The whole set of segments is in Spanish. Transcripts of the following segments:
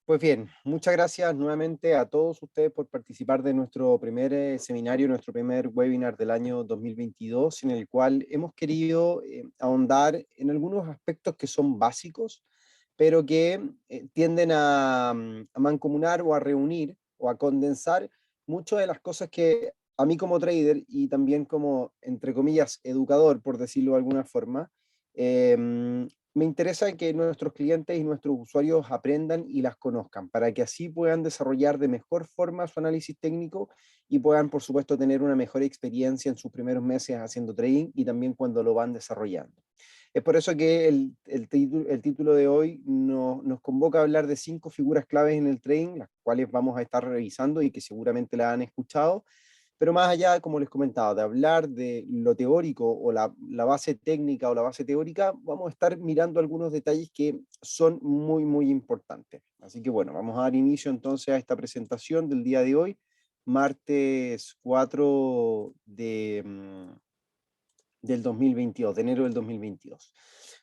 Pues bien, muchas gracias nuevamente a todos ustedes por participar de nuestro primer seminario, nuestro primer webinar del año 2022, en el cual hemos querido ahondar en algunos aspectos que son básicos, pero que tienden a mancomunar o a reunir o a condensar muchas de las cosas que a mí como trader y también como, entre comillas, educador, por decirlo de alguna forma, me interesa que nuestros clientes y nuestros usuarios aprendan y las conozcan, para que así puedan desarrollar de mejor forma su análisis técnico y puedan, por supuesto, tener una mejor experiencia en sus primeros meses haciendo trading y también cuando lo van desarrollando. Es por eso que el título de hoy nos convoca a hablar de 5 figuras claves en el trading, las cuales vamos a estar revisando y que seguramente la han escuchado, pero más allá, como les comentaba, de hablar de lo teórico o la base técnica o la base teórica, vamos a estar mirando algunos detalles que son muy, muy importantes. Así que bueno, vamos a dar inicio entonces a esta presentación del día de hoy, martes 4 del 2022, de enero del 2022.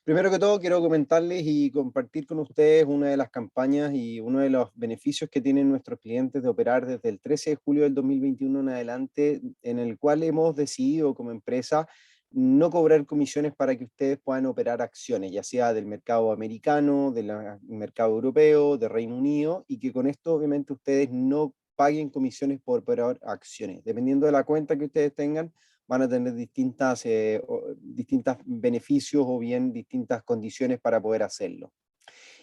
Primero que todo, quiero comentarles y compartir con ustedes una de las campañas y uno de los beneficios que tienen nuestros clientes de operar desde el 13 de julio del 2021 en adelante, en el cual hemos decidido como empresa no cobrar comisiones para que ustedes puedan operar acciones, ya sea del mercado americano, del mercado europeo, de Reino Unido, y que con esto obviamente ustedes no paguen comisiones por operar acciones. Dependiendo de la cuenta que ustedes tengan, van a tener distintas beneficios o bien distintas condiciones para poder hacerlo.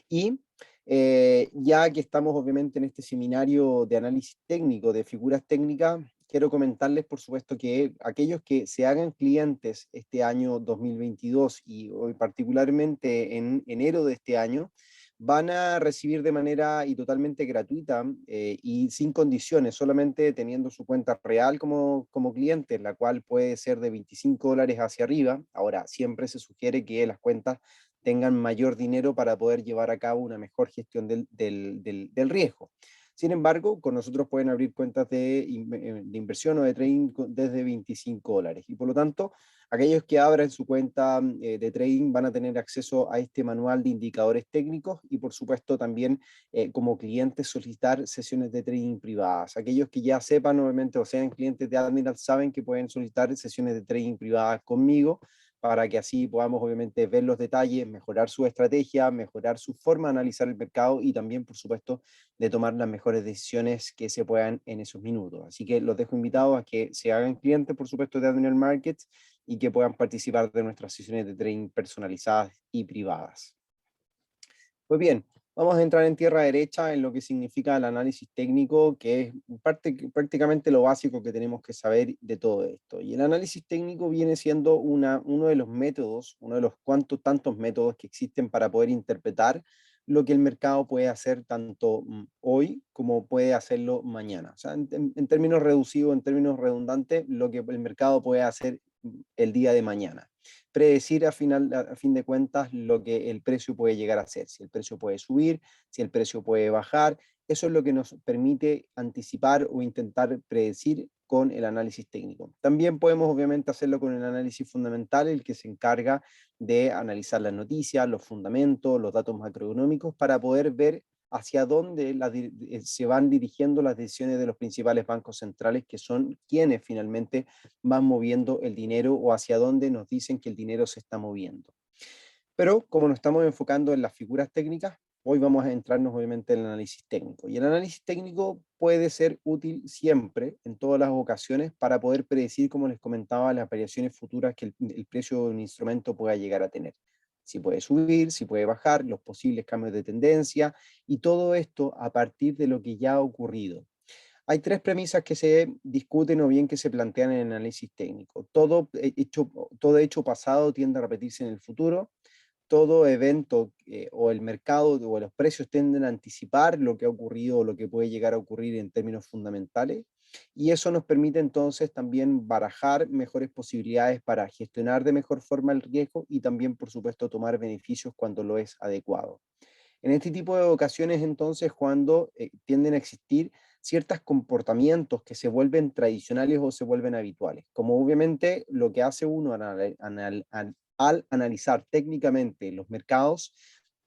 Y ya que estamos obviamente en este seminario de análisis técnico, de figuras técnicas, quiero comentarles, por supuesto, que aquellos que se hagan clientes este año 2022 y hoy particularmente en enero de este año, van a recibir de manera y totalmente gratuita y sin condiciones, solamente teniendo su cuenta real como cliente, la cual puede ser de $25 hacia arriba. Ahora, siempre se sugiere que las cuentas tengan mayor dinero para poder llevar a cabo una mejor gestión del riesgo. Sin embargo, con nosotros pueden abrir cuentas de inversión o de trading desde $25. Y por lo tanto, aquellos que abran su cuenta de trading van a tener acceso a este manual de indicadores técnicos y por supuesto también como clientes solicitar sesiones de trading privadas. Aquellos que ya sepan obviamente o sean clientes de Admiral saben que pueden solicitar sesiones de trading privadas conmigo para que así podamos obviamente ver los detalles, mejorar su estrategia, mejorar su forma de analizar el mercado y también, por supuesto, de tomar las mejores decisiones que se puedan en esos minutos. Así que los dejo invitados a que se hagan clientes, por supuesto, de Admiral Markets y que puedan participar de nuestras sesiones de trading personalizadas y privadas. Pues bien, vamos a entrar en tierra derecha en lo que significa el análisis técnico, que es prácticamente lo básico que tenemos que saber de todo esto. Y el análisis técnico viene siendo uno de los métodos, uno de los tantos métodos que existen para poder interpretar lo que el mercado puede hacer tanto hoy como puede hacerlo mañana. O sea, en términos reducidos, en términos redundantes, lo que el mercado puede hacer el día de mañana predecir a fin de cuentas lo que el precio puede llegar a ser, si el precio puede subir, si el precio puede bajar. Eso es lo que nos permite anticipar o intentar predecir con el análisis técnico. También podemos obviamente hacerlo con el análisis fundamental, el que se encarga de analizar las noticias, los fundamentos, los datos macroeconómicos para poder ver hacia dónde se van dirigiendo las decisiones de los principales bancos centrales, que son quienes finalmente van moviendo el dinero o hacia dónde nos dicen que el dinero se está moviendo. Pero como nos estamos enfocando en las figuras técnicas, hoy vamos a entrarnos obviamente en el análisis técnico. Y el análisis técnico puede ser útil siempre, en todas las ocasiones, para poder predecir, como les comentaba, las variaciones futuras que el precio de un instrumento pueda llegar a tener. Si puede subir, si puede bajar, los posibles cambios de tendencia y todo esto a partir de lo que ya ha ocurrido. Hay 3 premisas que se discuten o bien que se plantean en el análisis técnico. Todo hecho pasado tiende a repetirse en el futuro. Todo evento o el mercado o los precios tienden a anticipar lo que ha ocurrido o lo que puede llegar a ocurrir en términos fundamentales. Y eso nos permite entonces también barajar mejores posibilidades para gestionar de mejor forma el riesgo y también, por supuesto, tomar beneficios cuando lo es adecuado. En este tipo de ocasiones, entonces, cuando tienden a existir ciertos comportamientos que se vuelven tradicionales o se vuelven habituales, como obviamente lo que hace uno al analizar técnicamente los mercados,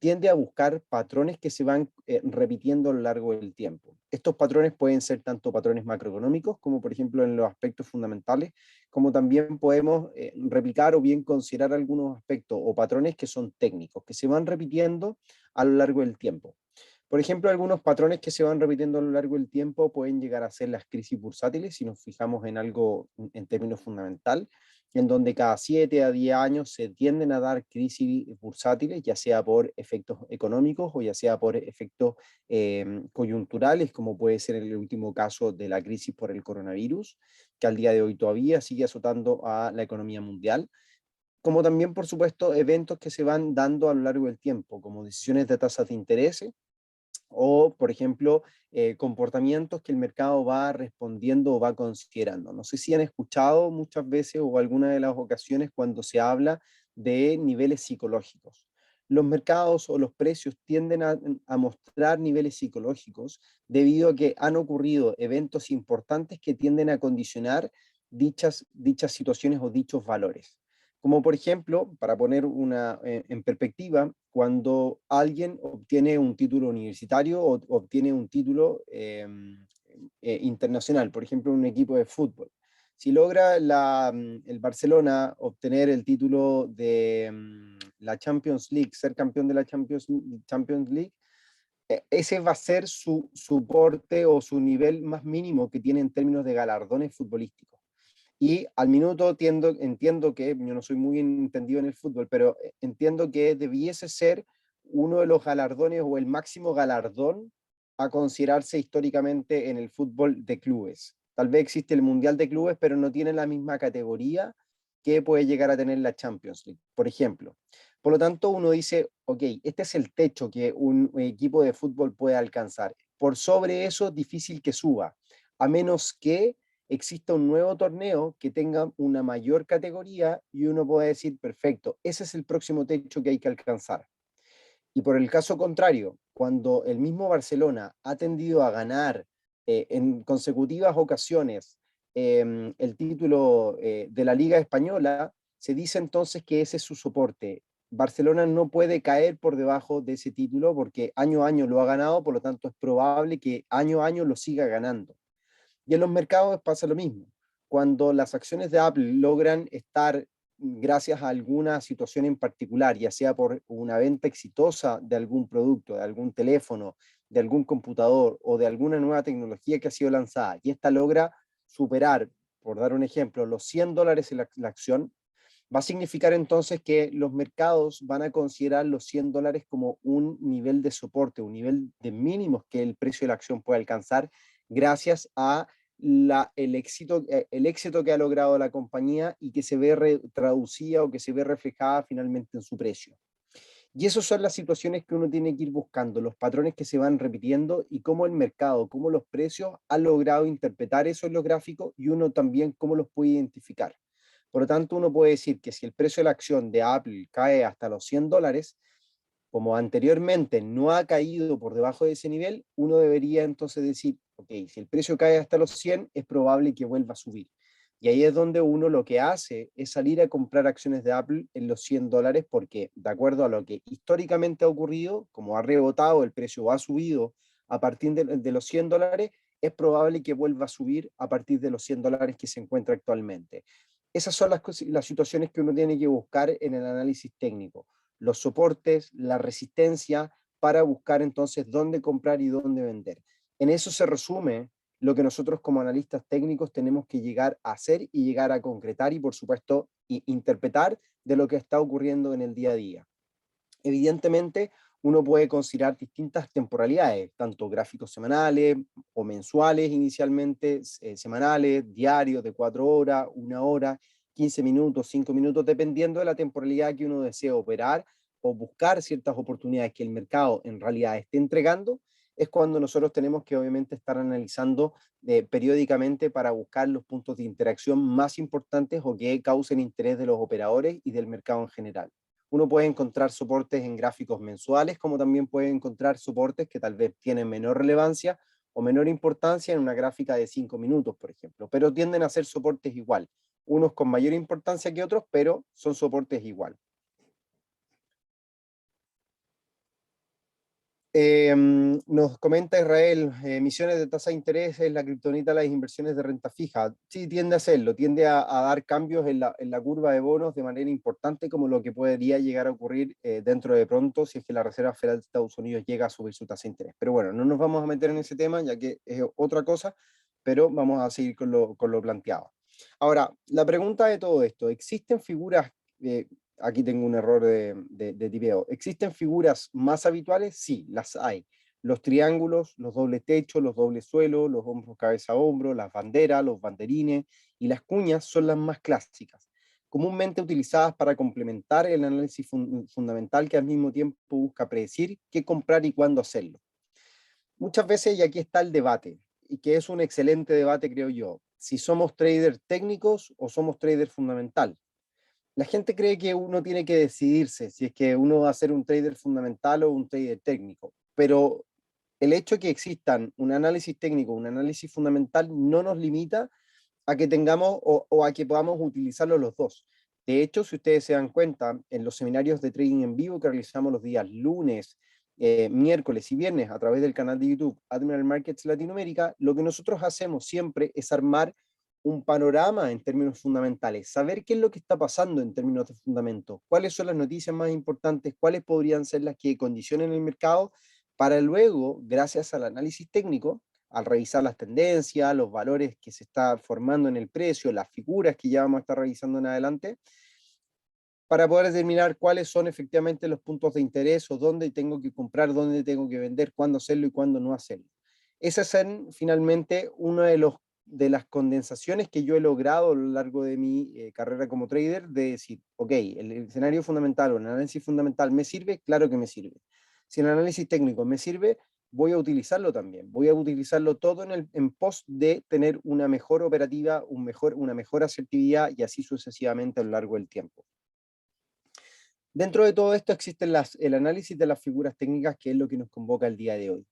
tiende a buscar patrones que se van repitiendo a lo largo del tiempo. Estos patrones pueden ser tanto patrones macroeconómicos, como por ejemplo en los aspectos fundamentales, como también podemos replicar o bien considerar algunos aspectos o patrones que son técnicos, que se van repitiendo a lo largo del tiempo. Por ejemplo, algunos patrones que se van repitiendo a lo largo del tiempo pueden llegar a ser las crisis bursátiles, si nos fijamos en algo en términos fundamental, en donde cada 7 a 10 años se tienden a dar crisis bursátiles, ya sea por efectos económicos o ya sea por efectos coyunturales, como puede ser el último caso de la crisis por el coronavirus, que al día de hoy todavía sigue azotando a la economía mundial, como también, por supuesto, eventos que se van dando a lo largo del tiempo, como decisiones de tasas de interés, o, por ejemplo, comportamientos que el mercado va respondiendo o va considerando. No sé si han escuchado muchas veces o alguna de las ocasiones cuando se habla de niveles psicológicos. Los mercados o los precios tienden a mostrar niveles psicológicos debido a que han ocurrido eventos importantes que tienden a condicionar dichas situaciones o dichos valores. Como por ejemplo, para poner en perspectiva, cuando alguien obtiene un título universitario o obtiene un título internacional, por ejemplo, un equipo de fútbol. Si logra el Barcelona obtener el título de la Champions League, ser campeón de la Champions League, ese va a ser su soporte o su nivel más mínimo que tiene en términos de galardones futbolísticos. Y al minuto entiendo que, yo no soy muy entendido en el fútbol, pero entiendo que debiese ser uno de los galardones o el máximo galardón a considerarse históricamente en el fútbol de clubes. Tal vez existe el Mundial de Clubes, pero no tiene la misma categoría que puede llegar a tener la Champions League, por ejemplo. Por lo tanto, uno dice, ok, este es el techo que un equipo de fútbol puede alcanzar. Por sobre eso, difícil que suba, a menos que exista un nuevo torneo que tenga una mayor categoría y uno pueda decir, perfecto, ese es el próximo techo que hay que alcanzar. Y por el caso contrario, cuando el mismo Barcelona ha tendido a ganar en consecutivas ocasiones el título de la Liga Española, se dice entonces que ese es su soporte. Barcelona no puede caer por debajo de ese título porque año a año lo ha ganado, por lo tanto es probable que año a año lo siga ganando. Y en los mercados pasa lo mismo. Cuando las acciones de Apple logran estar gracias a alguna situación en particular, ya sea por una venta exitosa de algún producto, de algún teléfono, de algún computador o de alguna nueva tecnología que ha sido lanzada, y esta logra superar, por dar un ejemplo, los $100 en la acción, va a significar entonces que los mercados van a considerar los $100 como un nivel de soporte, un nivel de mínimos que el precio de la acción puede alcanzar gracias a el éxito que ha logrado la compañía y que se ve traducida o que se ve reflejada finalmente en su precio. Y esas son las situaciones que uno tiene que ir buscando, los patrones que se van repitiendo y cómo el mercado, cómo los precios han logrado interpretar eso en los gráficos y uno también cómo los puede identificar. Por lo tanto, uno puede decir que si el precio de la acción de Apple cae hasta los $100, como anteriormente no ha caído por debajo de ese nivel, uno debería entonces decir, ok, si el precio cae hasta los 100, es probable que vuelva a subir. Y ahí es donde uno lo que hace es salir a comprar acciones de Apple en los $100 porque, de acuerdo a lo que históricamente ha ocurrido, como ha rebotado, el precio ha subido a partir de los $100, es probable que vuelva a subir a partir de los $100 que se encuentra actualmente. Esas son las situaciones que uno tiene que buscar en el análisis técnico, los soportes, la resistencia, para buscar entonces dónde comprar y dónde vender. En eso se resume lo que nosotros como analistas técnicos tenemos que llegar a hacer y llegar a concretar y por supuesto interpretar de lo que está ocurriendo en el día a día. Evidentemente, uno puede considerar distintas temporalidades, tanto gráficos semanales o mensuales inicialmente, semanales, diarios de 4 horas, 1 hora, 15 minutos, 5 minutos, dependiendo de la temporalidad que uno desee operar o buscar ciertas oportunidades que el mercado en realidad esté entregando, es cuando nosotros tenemos que obviamente estar analizando periódicamente para buscar los puntos de interacción más importantes o que causen interés de los operadores y del mercado en general. Uno puede encontrar soportes en gráficos mensuales, como también puede encontrar soportes que tal vez tienen menor relevancia o menor importancia en una gráfica de 5 minutos, por ejemplo, pero tienden a ser soportes igual, unos con mayor importancia que otros, pero son soportes igual. Nos comenta Israel, emisiones de tasa de interés es la kriptonita de las inversiones de renta fija. Sí, tiende a hacerlo, tiende a dar cambios en la curva de bonos de manera importante, como lo que podría llegar a ocurrir dentro de pronto si es que la Reserva Federal de Estados Unidos llega a subir su tasa de interés. Pero bueno, no nos vamos a meter en ese tema, ya que es otra cosa, pero vamos a seguir con lo planteado. Ahora, la pregunta de todo esto, ¿existen figuras aquí tengo un error de tipeo? ¿Existen figuras más habituales? Sí, las hay. Los triángulos, los dobles techos, los dobles suelos, los hombros cabeza a hombro, las banderas, los banderines y las cuñas son las más clásicas, comúnmente utilizadas para complementar el análisis fundamental que al mismo tiempo busca predecir qué comprar y cuándo hacerlo. Muchas veces, y aquí está el debate, y que es un excelente debate, creo yo, si somos traders técnicos o somos traders fundamental. La gente cree que uno tiene que decidirse si es que uno va a ser un trader fundamental o un trader técnico, pero el hecho de que existan un análisis técnico, un análisis fundamental, no nos limita a que tengamos o a que podamos utilizarlo los dos. De hecho, si ustedes se dan cuenta, en los seminarios de trading en vivo que realizamos los días lunes, miércoles y viernes a través del canal de YouTube Admiral Markets Latinoamérica, lo que nosotros hacemos siempre es armar un panorama en términos fundamentales, saber qué es lo que está pasando en términos de fundamentos, cuáles son las noticias más importantes, cuáles podrían ser las que condicionen el mercado, para luego, gracias al análisis técnico, al revisar las tendencias, los valores que se está formando en el precio, las figuras que ya vamos a estar revisando en adelante, para poder determinar cuáles son efectivamente los puntos de interés o dónde tengo que comprar, dónde tengo que vender, cuándo hacerlo y cuándo no hacerlo. Esa es finalmente una de las condensaciones que yo he logrado a lo largo de mi carrera como trader, de decir, ok, el escenario fundamental o el análisis fundamental me sirve, claro que me sirve. Si el análisis técnico me sirve, voy a utilizarlo también. Voy a utilizarlo todo en pos de tener una mejor operativa, una mejor asertividad y así sucesivamente a lo largo del tiempo. Dentro de todo esto existe el análisis de las figuras técnicas, que es lo que nos convoca el día de hoy.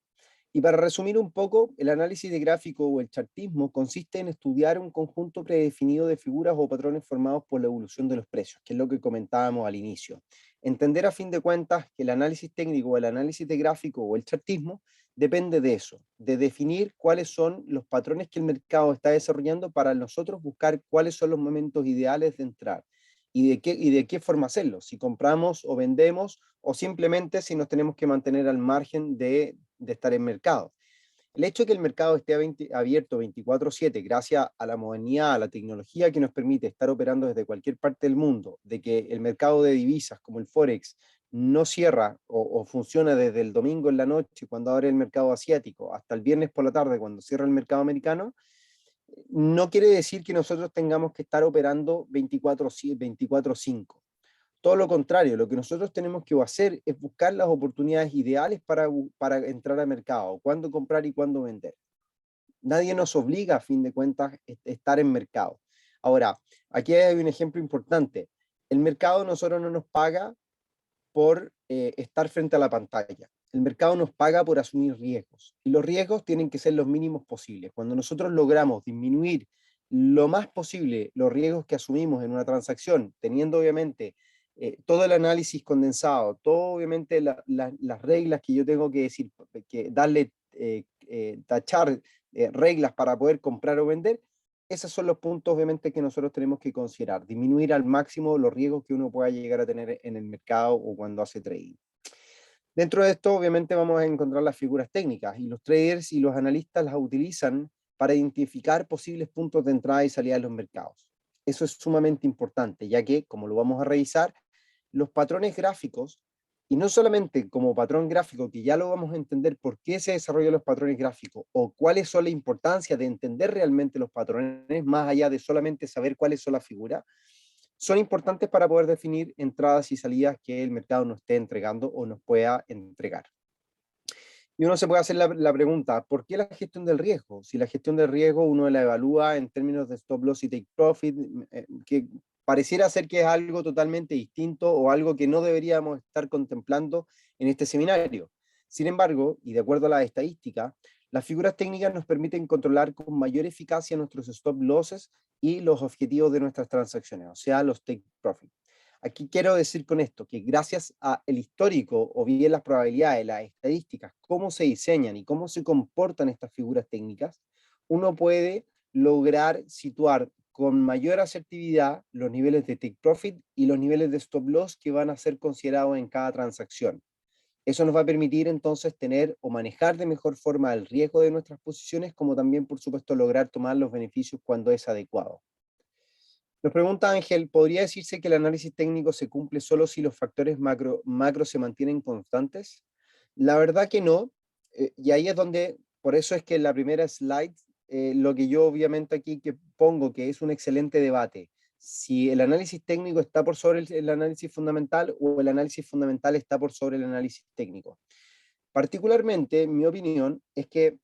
Y para resumir un poco, el análisis de gráfico o el chartismo consiste en estudiar un conjunto predefinido de figuras o patrones formados por la evolución de los precios, que es lo que comentábamos al inicio. Entender a fin de cuentas que el análisis técnico o el análisis de gráfico o el chartismo depende de eso, de definir cuáles son los patrones que el mercado está desarrollando para nosotros buscar cuáles son los momentos ideales de entrar y de qué forma hacerlo, si compramos o vendemos o simplemente si nos tenemos que mantener al margen de estar en mercado. El hecho de que el mercado esté abierto 24/7 gracias a la modernidad, a la tecnología que nos permite estar operando desde cualquier parte del mundo, de que el mercado de divisas como el Forex no cierra o funciona desde el domingo en la noche cuando abre el mercado asiático hasta el viernes por la tarde cuando cierra el mercado americano, no quiere decir que nosotros tengamos que estar operando 24/5. Todo lo contrario, lo que nosotros tenemos que hacer es buscar las oportunidades ideales para entrar al mercado, cuándo comprar y cuándo vender. Nadie nos obliga, a fin de cuentas, a estar en mercado. Ahora, aquí hay un ejemplo importante. El mercado nosotros no nos paga por estar frente a la pantalla. El mercado nos paga por asumir riesgos y los riesgos tienen que ser los mínimos posibles. Cuando nosotros logramos disminuir lo más posible los riesgos que asumimos en una transacción, teniendo obviamente todo el análisis condensado, todo obviamente las reglas que yo tengo que decir, que darle, tachar reglas para poder comprar o vender, esos son los puntos obviamente que nosotros tenemos que considerar, disminuir al máximo los riesgos que uno pueda llegar a tener en el mercado o cuando hace trading. Dentro de esto obviamente vamos a encontrar las figuras técnicas y los traders y los analistas las utilizan para identificar posibles puntos de entrada y salida de los mercados. Eso es sumamente importante, ya que, como lo vamos a revisar, los patrones gráficos, y no solamente como patrón gráfico, que ya lo vamos a entender por qué se desarrollan los patrones gráficos o cuáles son la importancia de entender realmente los patrones, más allá de solamente saber cuáles son las figuras, son importantes para poder definir entradas y salidas que el mercado nos esté entregando o nos pueda entregar. Y uno se puede hacer la pregunta, ¿por qué la gestión del riesgo? Si la gestión del riesgo uno la evalúa en términos de stop loss y take profit, que pareciera ser que es algo totalmente distinto o algo que no deberíamos estar contemplando en este seminario. Sin embargo, y de acuerdo a la estadística, las figuras técnicas nos permiten controlar con mayor eficacia nuestros stop losses y los objetivos de nuestras transacciones, o sea, los take profit. Aquí quiero decir con esto que gracias al histórico o bien las probabilidades, las estadísticas, cómo se diseñan y cómo se comportan estas figuras técnicas, uno puede lograr situar con mayor asertividad los niveles de take profit y los niveles de stop loss que van a ser considerados en cada transacción. Eso nos va a permitir entonces tener o manejar de mejor forma el riesgo de nuestras posiciones, como también, por supuesto, lograr tomar los beneficios cuando es adecuado. Nos pregunta Ángel, ¿podría decirse que el análisis técnico se cumple solo si los factores macro se mantienen constantes? La verdad que no, y ahí es donde, por eso es que en la primera slide, lo que yo obviamente aquí que pongo, que es un excelente debate, si el análisis técnico está por sobre el análisis fundamental o el análisis fundamental está por sobre el análisis técnico. Particularmente, mi opinión es que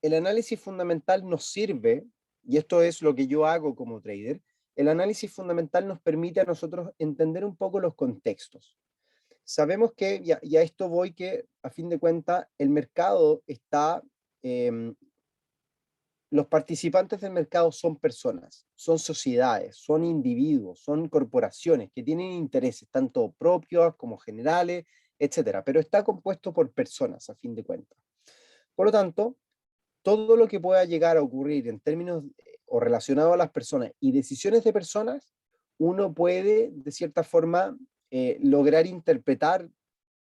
el análisis fundamental nos sirve, y esto es lo que yo hago como trader, el análisis fundamental nos permite a nosotros entender un poco los contextos. Sabemos que, y a esto voy, que a fin de cuentas el mercado está, eh, los participantes del mercado son personas, son sociedades, son individuos, son corporaciones que tienen intereses tanto propios como generales, etcétera, pero está compuesto por personas a fin de cuentas. Por lo tanto, todo lo que pueda llegar a ocurrir en términos o relacionado a las personas y decisiones de personas, uno puede, de cierta forma, lograr interpretar,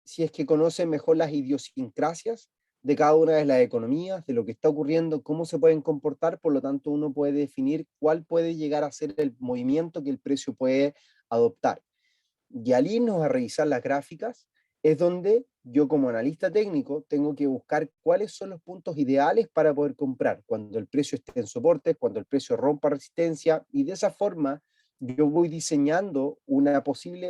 si es que conoce mejor las idiosincrasias de cada una de las economías, de lo que está ocurriendo, cómo se pueden comportar, por lo tanto uno puede definir cuál puede llegar a ser el movimiento que el precio puede adoptar. Y al irnos a revisar las gráficas, es donde yo como analista técnico tengo que buscar cuáles son los puntos ideales para poder comprar, cuando el precio esté en soporte, cuando el precio rompa resistencia, y de esa forma yo voy diseñando una posible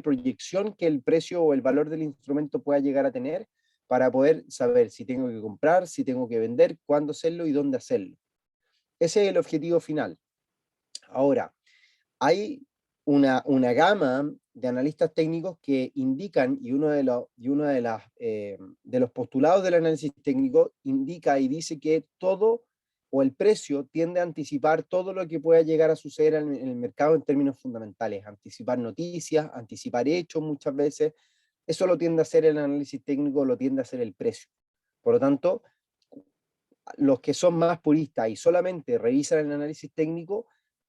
proyección que el precio o el valor del instrumento pueda llegar a tener para poder saber si tengo que comprar, si tengo que vender, cuándo hacerlo y dónde hacerlo. Ese es el objetivo final. Ahora, hay una gama de analistas técnicos que indican, de los postulados del análisis técnico indica y dice que todo o el precio tiende a anticipar todo lo que pueda llegar a suceder en el mercado en términos fundamentales, anticipar noticias, anticipar hechos muchas veces. Eso lo tiende a hacer el análisis técnico, lo tiende a hacer el precio. Por lo tanto, los que son más puristas y solamente revisan el análisis técnico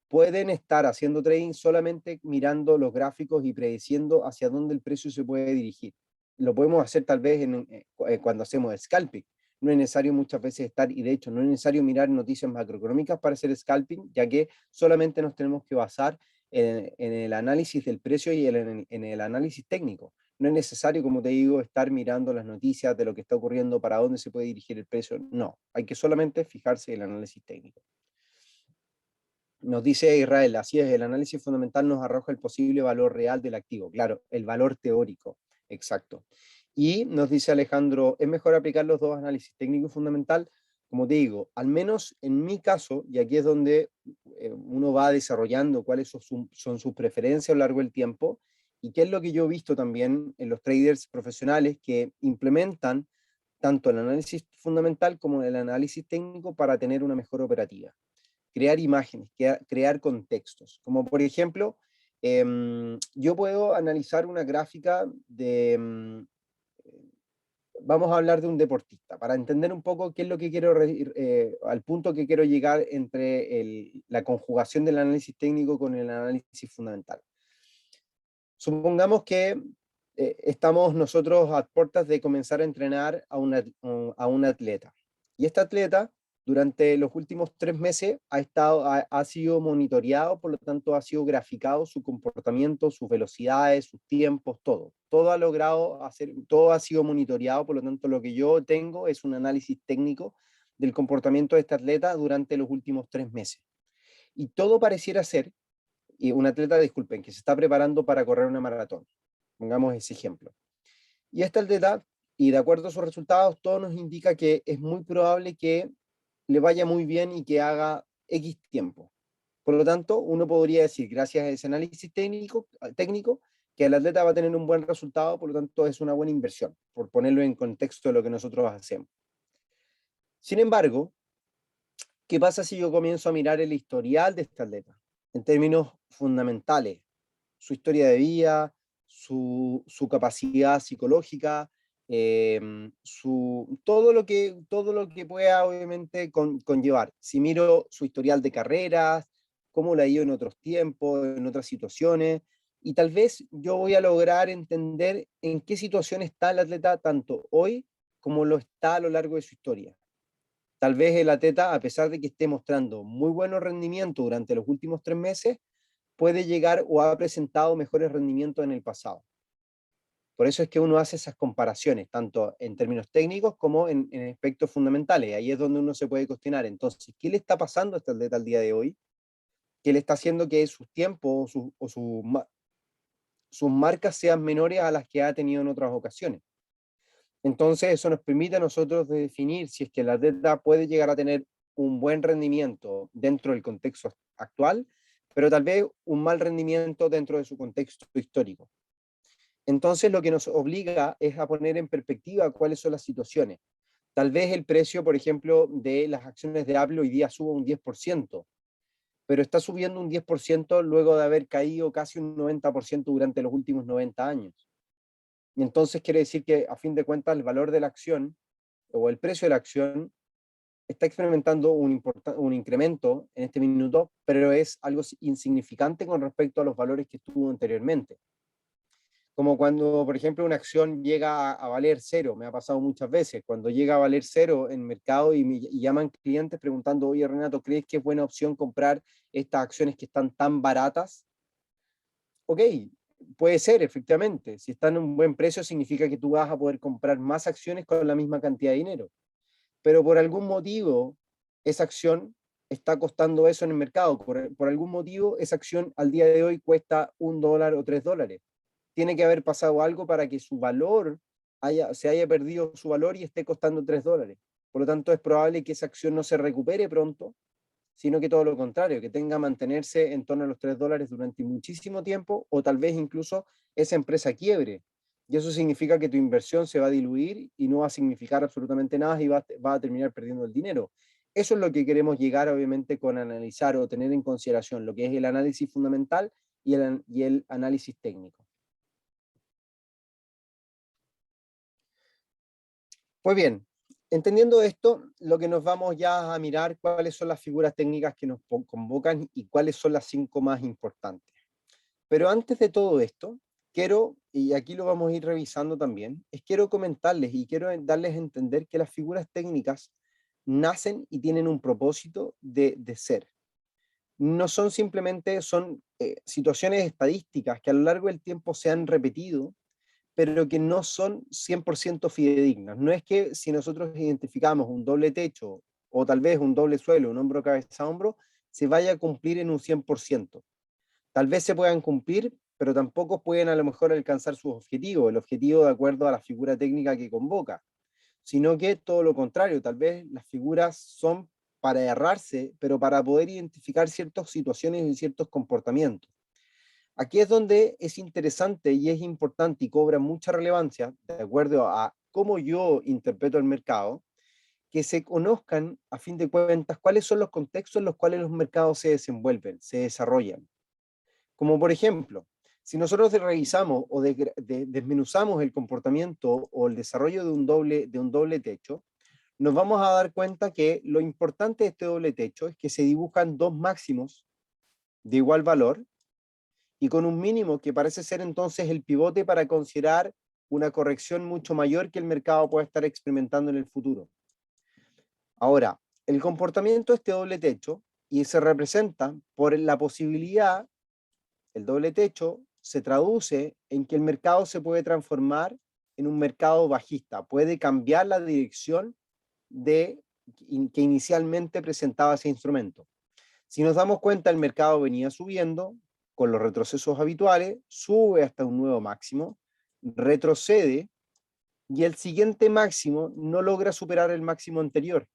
pueden estar haciendo trading solamente mirando los gráficos y prediciendo hacia dónde el precio se puede dirigir. Lo podemos hacer tal vez cuando hacemos scalping. No es necesario muchas veces estar, y de hecho no es necesario mirar noticias macroeconómicas para hacer scalping, ya que solamente nos tenemos que basar en el análisis del precio y en el análisis técnico. No es necesario, como te digo, estar mirando las noticias de lo que está ocurriendo, para dónde se puede dirigir el precio. No, hay que solamente fijarse en el análisis técnico. Nos dice Israel, así es, el análisis fundamental nos arroja el posible valor real del activo. Claro, el valor teórico, exacto. Y nos dice Alejandro, ¿es mejor aplicar los dos análisis técnico y fundamental? Como te digo, al menos en mi caso, y aquí es donde uno va desarrollando cuáles son sus preferencias a lo largo del tiempo, y qué es lo que yo he visto también en los traders profesionales que implementan tanto el análisis fundamental como el análisis técnico para tener una mejor operativa. Crear imágenes, crear contextos. Como por ejemplo, yo puedo analizar una gráfica vamos a hablar de un deportista, para entender un poco qué es lo que quiero, al punto que quiero llegar entre la conjugación del análisis técnico con el análisis fundamental. Supongamos que estamos nosotros a puertas de comenzar a entrenar a un atleta. Y este atleta, durante los últimos 3 meses, ha sido monitoreado, por lo tanto ha sido graficado su comportamiento, sus velocidades, sus tiempos, todo. Todo ha sido monitoreado, por lo tanto lo que yo tengo es un análisis técnico del comportamiento de este atleta durante los últimos 3 meses. Y todo pareciera ser, y un atleta, disculpen, que se está preparando para correr una maratón. Pongamos ese ejemplo. Y este atleta, y de acuerdo a sus resultados, todo nos indica que es muy probable que le vaya muy bien y que haga X tiempo. Por lo tanto, uno podría decir, gracias a ese análisis técnico, que el atleta va a tener un buen resultado, por lo tanto es una buena inversión, por ponerlo en contexto de lo que nosotros hacemos. Sin embargo, ¿qué pasa si yo comienzo a mirar el historial de este atleta en términos fundamentales? su historia de vida, su capacidad psicológica, todo lo que pueda obviamente conllevar. Si miro su historial de carreras, cómo lo ha ido en otros tiempos, en otras situaciones, y tal vez yo voy a lograr entender en qué situación está el atleta tanto hoy como lo está a lo largo de su historia. Tal vez el atleta, a pesar de que esté mostrando muy buenos rendimientos durante los últimos 3 meses, puede llegar o ha presentado mejores rendimientos en el pasado. Por eso es que uno hace esas comparaciones, tanto en términos técnicos como en aspectos fundamentales. Ahí es donde uno se puede cuestionar. Entonces, ¿qué le está pasando a este atleta al día de hoy? ¿Qué le está haciendo que sus tiempos sus marcas sean menores a las que ha tenido en otras ocasiones? Entonces, eso nos permite a nosotros definir si es que el atleta puede llegar a tener un buen rendimiento dentro del contexto actual, pero tal vez un mal rendimiento dentro de su contexto histórico. Entonces, lo que nos obliga es a poner en perspectiva cuáles son las situaciones. Tal vez el precio, por ejemplo, de las acciones de Apple hoy día suba un 10%, pero está subiendo un 10% luego de haber caído casi un 90% durante los últimos 90 años. Y entonces quiere decir que, a fin de cuentas, el valor de la acción o el precio de la acción está experimentando un incremento en este minuto, pero es algo insignificante con respecto a los valores que tuvo anteriormente. Como cuando, por ejemplo, una acción llega a valer cero, me ha pasado muchas veces, cuando llega a valer cero en el mercado y llaman clientes preguntando, oye Renato, ¿crees que es buena opción comprar estas acciones que están tan baratas? Ok, puede ser, efectivamente. Si están en un buen precio, significa que tú vas a poder comprar más acciones con la misma cantidad de dinero. Pero por algún motivo, esa acción está costando eso en el mercado. Por algún motivo, esa acción al día de hoy cuesta $1 o $3. Tiene que haber pasado algo para que su valor se haya perdido su valor y esté costando $3. Por lo tanto, es probable que esa acción no se recupere pronto, sino que todo lo contrario, que tenga que mantenerse en torno a los $3 durante muchísimo tiempo, o tal vez incluso esa empresa quiebre. Y eso significa que tu inversión se va a diluir y no va a significar absolutamente nada y va a terminar perdiendo el dinero. Eso es lo que queremos llegar, obviamente, con analizar o tener en consideración lo que es el análisis fundamental y el análisis técnico. Pues bien, entendiendo esto, lo que nos vamos ya a mirar cuáles son las figuras técnicas que nos convocan y cuáles son las 5 más importantes. Pero antes de todo esto, quiero, y aquí lo vamos a ir revisando también, quiero comentarles y quiero darles a entender que las figuras técnicas nacen y tienen un propósito de ser. No son simplemente, son situaciones estadísticas que a lo largo del tiempo se han repetido, pero que no son 100% fidedignas. No es que si nosotros identificamos un doble techo o tal vez un doble suelo, un hombro, cabeza, hombro, se vaya a cumplir en un 100%. Tal vez se puedan cumplir, pero tampoco pueden a lo mejor alcanzar sus objetivos, el objetivo de acuerdo a la figura técnica que convoca, sino que todo lo contrario, tal vez las figuras son para errarse, pero para poder identificar ciertas situaciones y ciertos comportamientos. Aquí es donde es interesante y es importante y cobra mucha relevancia, de acuerdo a cómo yo interpreto el mercado, que se conozcan, a fin de cuentas, cuáles son los contextos en los cuales los mercados se desenvuelven, se desarrollan. Como por ejemplo, si nosotros revisamos o desmenuzamos el comportamiento o el desarrollo de un doble techo, nos vamos a dar cuenta que lo importante de este doble techo es que se dibujan dos máximos de igual valor y con un mínimo que parece ser entonces el pivote para considerar una corrección mucho mayor que el mercado puede estar experimentando en el futuro. Ahora, el comportamiento de este doble techo y se representa por la posibilidad, el doble techo se traduce en que el mercado se puede transformar en un mercado bajista, puede cambiar la dirección que inicialmente presentaba ese instrumento. Si nos damos cuenta, el mercado venía subiendo con los retrocesos habituales, sube hasta un nuevo máximo, retrocede y el siguiente máximo no logra superar el máximo anterior,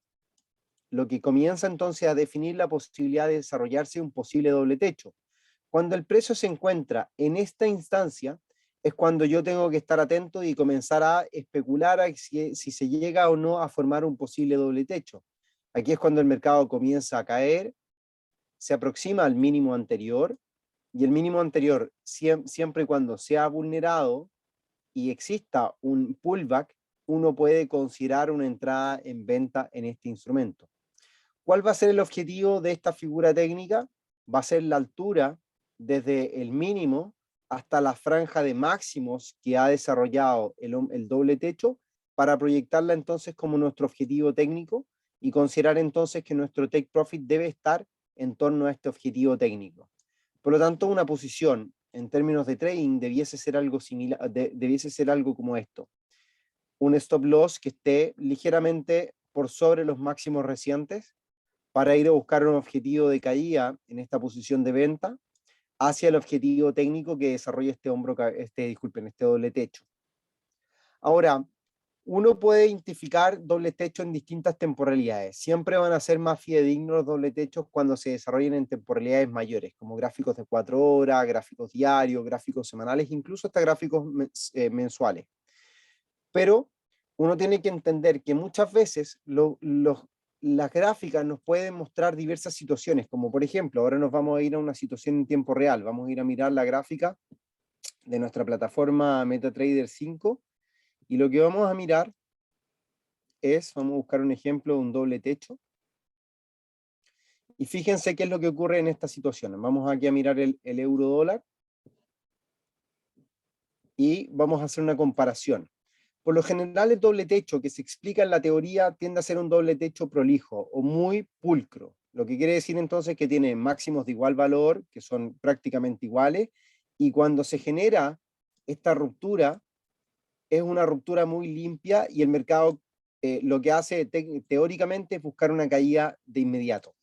lo que comienza entonces a definir la posibilidad de desarrollarse un posible doble techo. Cuando el precio se encuentra en esta instancia, es cuando yo tengo que estar atento y comenzar a especular a si se llega o no a formar un posible doble techo. Aquí es cuando el mercado comienza a caer, se aproxima al mínimo anterior y el mínimo anterior, siempre y cuando sea vulnerado y exista un pullback, uno puede considerar una entrada en venta en este instrumento. ¿Cuál va a ser el objetivo de esta figura técnica? Va a ser la altura desde el mínimo hasta la franja de máximos que ha desarrollado el doble techo, para proyectarla entonces como nuestro objetivo técnico y considerar entonces que nuestro take profit debe estar en torno a este objetivo técnico. Por lo tanto, una posición en términos de trading debiese ser algo similar, debiese ser algo como esto: un stop loss que esté ligeramente por sobre los máximos recientes, para ir a buscar un objetivo de caída en esta posición de venta hacia el objetivo técnico que desarrolla este doble techo. Ahora, uno puede identificar doble techo en distintas temporalidades. Siempre van a ser más fidedignos los doble techos cuando se desarrollen en temporalidades mayores, como gráficos de 4 horas, gráficos diarios, gráficos semanales, incluso hasta gráficos mensuales. Pero uno tiene que entender que muchas veces las gráficas nos pueden mostrar diversas situaciones, como por ejemplo, ahora nos vamos a ir a una situación en tiempo real, vamos a ir a mirar la gráfica de nuestra plataforma MetaTrader 5, y lo que vamos a mirar es, vamos a buscar un ejemplo de un doble techo, y fíjense qué es lo que ocurre en esta situación. Vamos aquí a mirar el euro dólar, y vamos a hacer una comparación. Por lo general, el doble techo que se explica en la teoría tiende a ser un doble techo prolijo o muy pulcro, lo que quiere decir entonces que tiene máximos de igual valor, que son prácticamente iguales, y cuando se genera esta ruptura, es una ruptura muy limpia, y el mercado lo que hace teóricamente es buscar una caída de inmediato.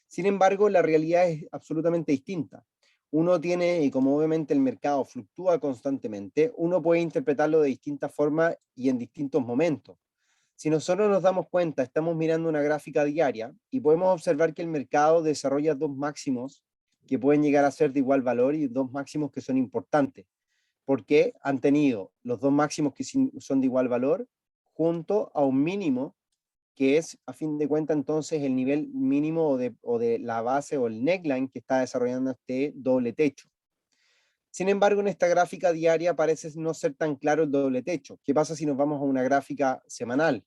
Sin embargo, la realidad es absolutamente distinta. Uno tiene, y como obviamente el mercado fluctúa constantemente, uno puede interpretarlo de distintas formas y en distintos momentos. Si nosotros nos damos cuenta, estamos mirando una gráfica diaria y podemos observar que el mercado desarrolla dos máximos que pueden llegar a ser de igual valor, y dos máximos que son importantes, porque han tenido los dos máximos que son de igual valor junto a un mínimo que es, a fin de cuentas, entonces el nivel mínimo o de la base o el neckline que está desarrollando este doble techo. Sin embargo, en esta gráfica diaria parece no ser tan claro el doble techo. ¿Qué pasa si nos vamos a una gráfica semanal?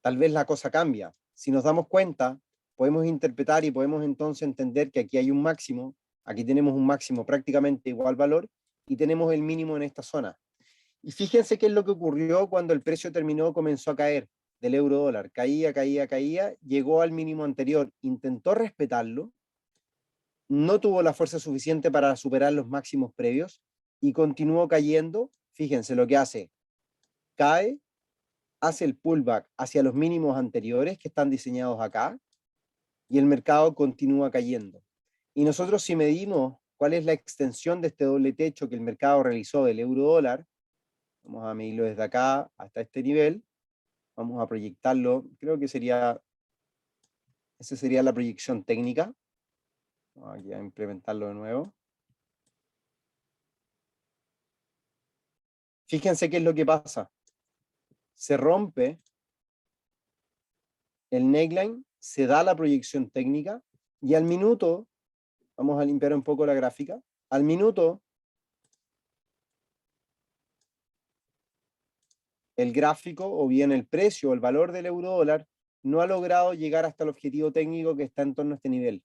Tal vez la cosa cambia. Si nos damos cuenta, podemos interpretar y podemos entonces entender que aquí hay un máximo, aquí tenemos un máximo prácticamente igual valor, y tenemos el mínimo en esta zona. Y fíjense qué es lo que ocurrió cuando el precio comenzó a caer del euro dólar. Caía, caía, caía, llegó al mínimo anterior, intentó respetarlo, no tuvo la fuerza suficiente para superar los máximos previos y continuó cayendo. Fíjense lo que hace: cae, hace el pullback hacia los mínimos anteriores que están diseñados acá, y el mercado continúa cayendo. Y nosotros, si medimos cuál es la extensión de este doble techo que el mercado realizó del euro dólar, vamos a medirlo desde acá hasta este nivel, vamos a proyectarlo, creo que esa sería la proyección técnica. Vamos aquí a implementarlo de nuevo. Fíjense qué es lo que pasa. Se rompe el neckline, se da la proyección técnica, y al minuto, vamos a limpiar un poco la gráfica, al minuto el gráfico, o bien el precio o el valor del euro dólar, no ha logrado llegar hasta el objetivo técnico que está en torno a este nivel.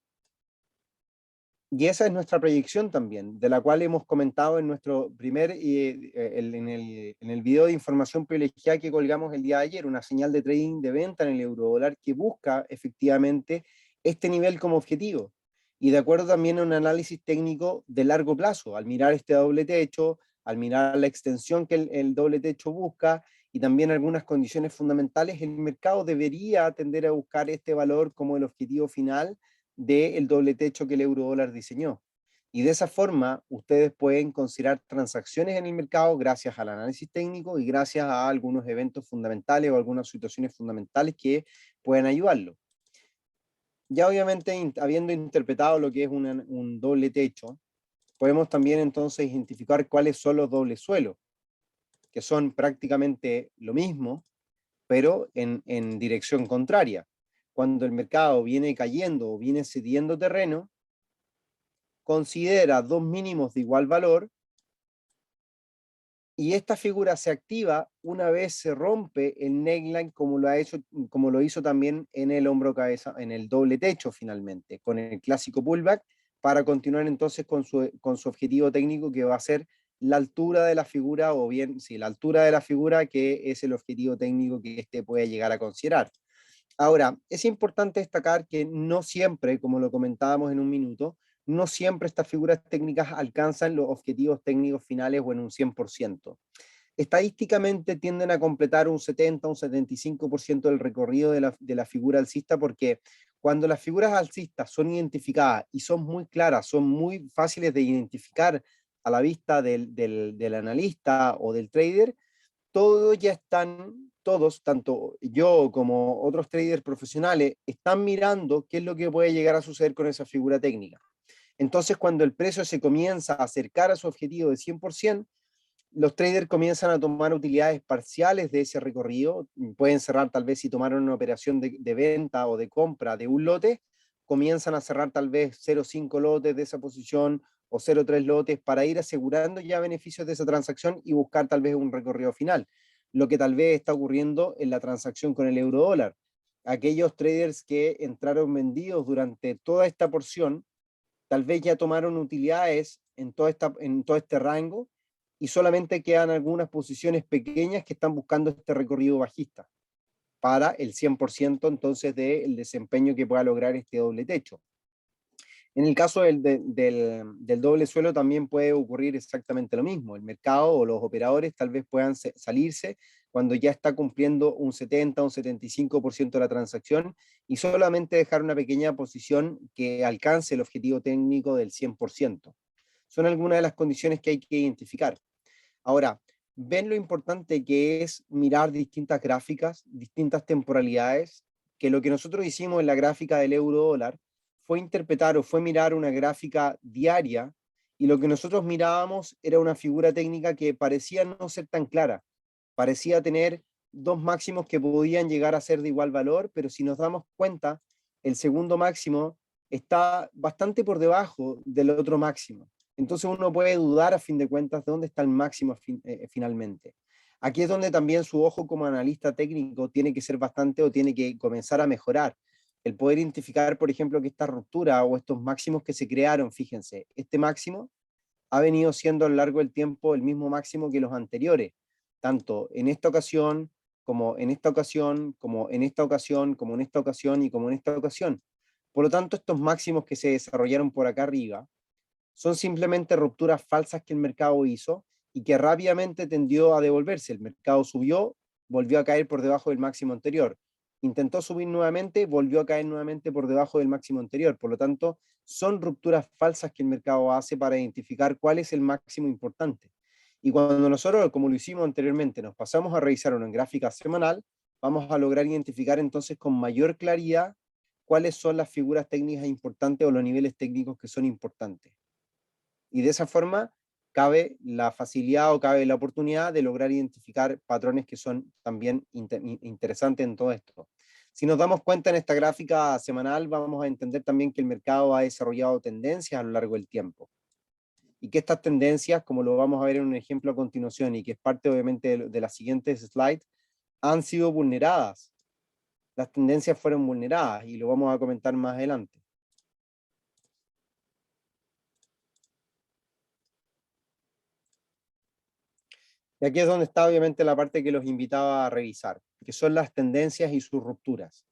Y esa es nuestra proyección también, de la cual hemos comentado en nuestro primer, en el video de información privilegiada que colgamos el día de ayer, una señal de trading de venta en el euro dólar que busca efectivamente este nivel como objetivo. Y de acuerdo también a un análisis técnico de largo plazo, al mirar este doble techo, al mirar la extensión que el doble techo busca, y también algunas condiciones fundamentales, el mercado debería tender a buscar este valor como el objetivo final del doble techo que el euro dólar diseñó. Y de esa forma, ustedes pueden considerar transacciones en el mercado gracias al análisis técnico y gracias a algunos eventos fundamentales o algunas situaciones fundamentales que pueden ayudarlo. Ya obviamente, habiendo interpretado lo que es un doble techo, podemos también entonces identificar cuáles son los dobles suelos, que son prácticamente lo mismo, pero en dirección contraria. Cuando el mercado viene cayendo o viene cediendo terreno, considera dos mínimos de igual valor, y esta figura se activa una vez se rompe el neckline, como lo hizo también en el hombro cabeza, en el doble techo finalmente, con el clásico pullback, para continuar entonces con su objetivo técnico, que va a ser la altura de la figura, o bien, sí, la altura de la figura, que es el objetivo técnico que este puede llegar a considerar. Ahora, es importante destacar que no siempre, como lo comentábamos en un minuto, no siempre estas figuras técnicas alcanzan los objetivos técnicos finales o en un 100%. Estadísticamente tienden a completar un 70, un 75% del recorrido de la figura alcista, porque cuando las figuras alcistas son identificadas y son muy claras, son muy fáciles de identificar a la vista del analista o del trader, todos, tanto yo como otros traders profesionales, están mirando qué es lo que puede llegar a suceder con esa figura técnica. Entonces, cuando el precio se comienza a acercar a su objetivo de 100%, los traders comienzan a tomar utilidades parciales de ese recorrido. Pueden cerrar, tal vez, si tomaron una operación de venta o de compra de un lote, comienzan a cerrar tal vez 0,5 lotes de esa posición o 0,3 lotes, para ir asegurando ya beneficios de esa transacción y buscar tal vez un recorrido final. Lo que tal vez está ocurriendo en la transacción con el euro dólar. Aquellos traders que entraron vendidos durante toda esta porción, tal vez ya tomaron utilidades en todo este rango, y solamente quedan algunas posiciones pequeñas que están buscando este recorrido bajista para el 100% entonces del desempeño que pueda lograr este doble techo. En el caso del doble suelo también puede ocurrir exactamente lo mismo. El mercado o los operadores tal vez puedan salirse cuando ya está cumpliendo un 70, un 75% de la transacción, y solamente dejar una pequeña posición que alcance el objetivo técnico del 100%. Son algunas de las condiciones que hay que identificar. Ahora, ven lo importante que es mirar distintas gráficas, distintas temporalidades, que lo que nosotros hicimos en la gráfica del euro dólar fue interpretar o fue mirar una gráfica diaria, y lo que nosotros mirábamos era una figura técnica que parecía no ser tan clara, parecía tener dos máximos que podían llegar a ser de igual valor, pero si nos damos cuenta, el segundo máximo está bastante por debajo del otro máximo. Entonces uno puede dudar a fin de cuentas de dónde está el máximo finalmente. Aquí es donde también su ojo como analista técnico tiene que ser bastante, o tiene que comenzar a mejorar. El poder identificar, por ejemplo, que esta ruptura o estos máximos que se crearon, fíjense, este máximo ha venido siendo a lo largo del tiempo el mismo máximo que los anteriores, tanto en esta ocasión, como en esta ocasión, como en esta ocasión, como en esta ocasión y como en esta ocasión. Por lo tanto, estos máximos que se desarrollaron por acá arriba son simplemente rupturas falsas que el mercado hizo y que rápidamente tendió a devolverse. El mercado subió, volvió a caer por debajo del máximo anterior. Intentó subir nuevamente, volvió a caer nuevamente por debajo del máximo anterior. Por lo tanto, son rupturas falsas que el mercado hace para identificar cuál es el máximo importante. Y cuando nosotros, como lo hicimos anteriormente, nos pasamos a revisar una gráfica semanal, vamos a lograr identificar entonces con mayor claridad cuáles son las figuras técnicas importantes o los niveles técnicos que son importantes. Y de esa forma cabe la facilidad o cabe la oportunidad de lograr identificar patrones que son también interesantes en todo esto. Si nos damos cuenta en esta gráfica semanal, vamos a entender también que el mercado ha desarrollado tendencias a lo largo del tiempo, y que estas tendencias, como lo vamos a ver en un ejemplo a continuación, y que es parte obviamente de las siguientes slides, han sido vulneradas. Las tendencias fueron vulneradas, y lo vamos a comentar más adelante. Y aquí es donde está obviamente la parte que los invitaba a revisar, que son las tendencias y sus rupturas.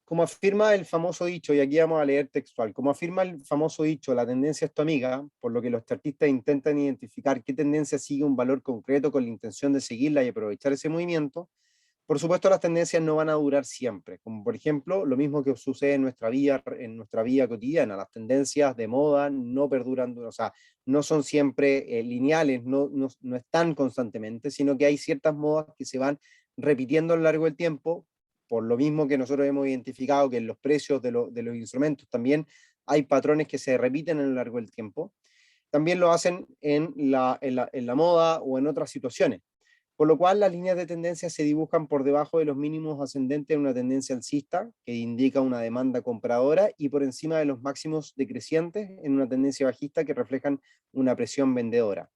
Como afirma el famoso dicho, y aquí vamos a leer textual, como afirma el famoso dicho, la tendencia es tu amiga, por lo que los chartistas intentan identificar qué tendencia sigue un valor concreto con la intención de seguirla y aprovechar ese movimiento. Por supuesto, las tendencias no van a durar siempre, como por ejemplo lo mismo que sucede en nuestra vida cotidiana. Las tendencias de moda no perduran, o sea, no son siempre lineales, no están constantemente, sino que hay ciertas modas que se van repitiendo a lo largo del tiempo, por lo mismo que nosotros hemos identificado que en los precios de los instrumentos también hay patrones que se repiten a lo largo del tiempo. También lo hacen en la moda o en otras situaciones. por lo cual las líneas de tendencia se dibujan por debajo de los mínimos ascendentes en una tendencia alcista, que indica una demanda compradora, y por encima de los máximos decrecientes en una tendencia bajista, que reflejan una presión vendedora.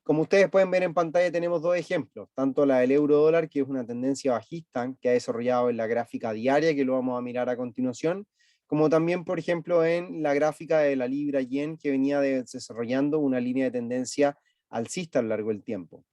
Como ustedes pueden ver en pantalla, tenemos dos ejemplos, tanto la del euro dólar, que es una tendencia bajista que ha desarrollado en la gráfica diaria, que lo vamos a mirar a continuación, como también, por ejemplo, en la gráfica de la libra yen, que venía desarrollando una línea de tendencia alcista a lo largo del tiempo.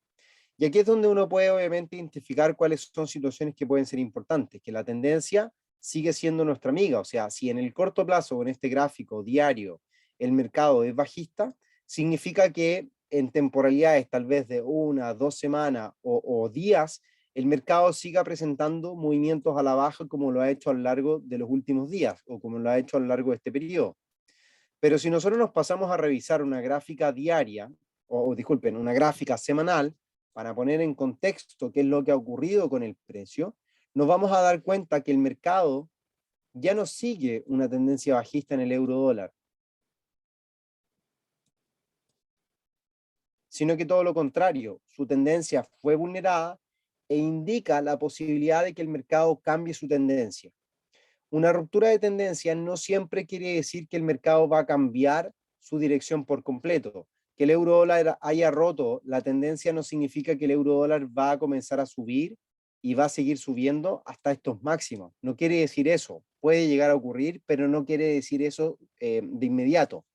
Y aquí es donde uno puede obviamente identificar cuáles son situaciones que pueden ser importantes, que la tendencia sigue siendo nuestra amiga, o sea, si en el corto plazo, con este gráfico diario, el mercado es bajista, significa que en temporalidades tal vez de 1, 2 semanas o días, el mercado siga presentando movimientos a la baja como lo ha hecho a lo largo de los últimos días o como lo ha hecho a lo largo de este periodo. Pero si nosotros nos pasamos a revisar una gráfica diaria, o disculpen, una gráfica semanal, para poner en contexto qué es lo que ha ocurrido con el precio, nos vamos a dar cuenta que el mercado ya no sigue una tendencia bajista en el euro dólar, sino que todo lo contrario, su tendencia fue vulnerada e indica la posibilidad de que el mercado cambie su tendencia. Una ruptura de tendencia no siempre quiere decir que el mercado va a cambiar su dirección por completo. Que el euro dólar haya roto la tendencia no significa que el euro dólar va a comenzar a subir y va a seguir subiendo hasta estos máximos. No quiere decir eso. Puede llegar a ocurrir, pero no quiere decir eso de inmediato.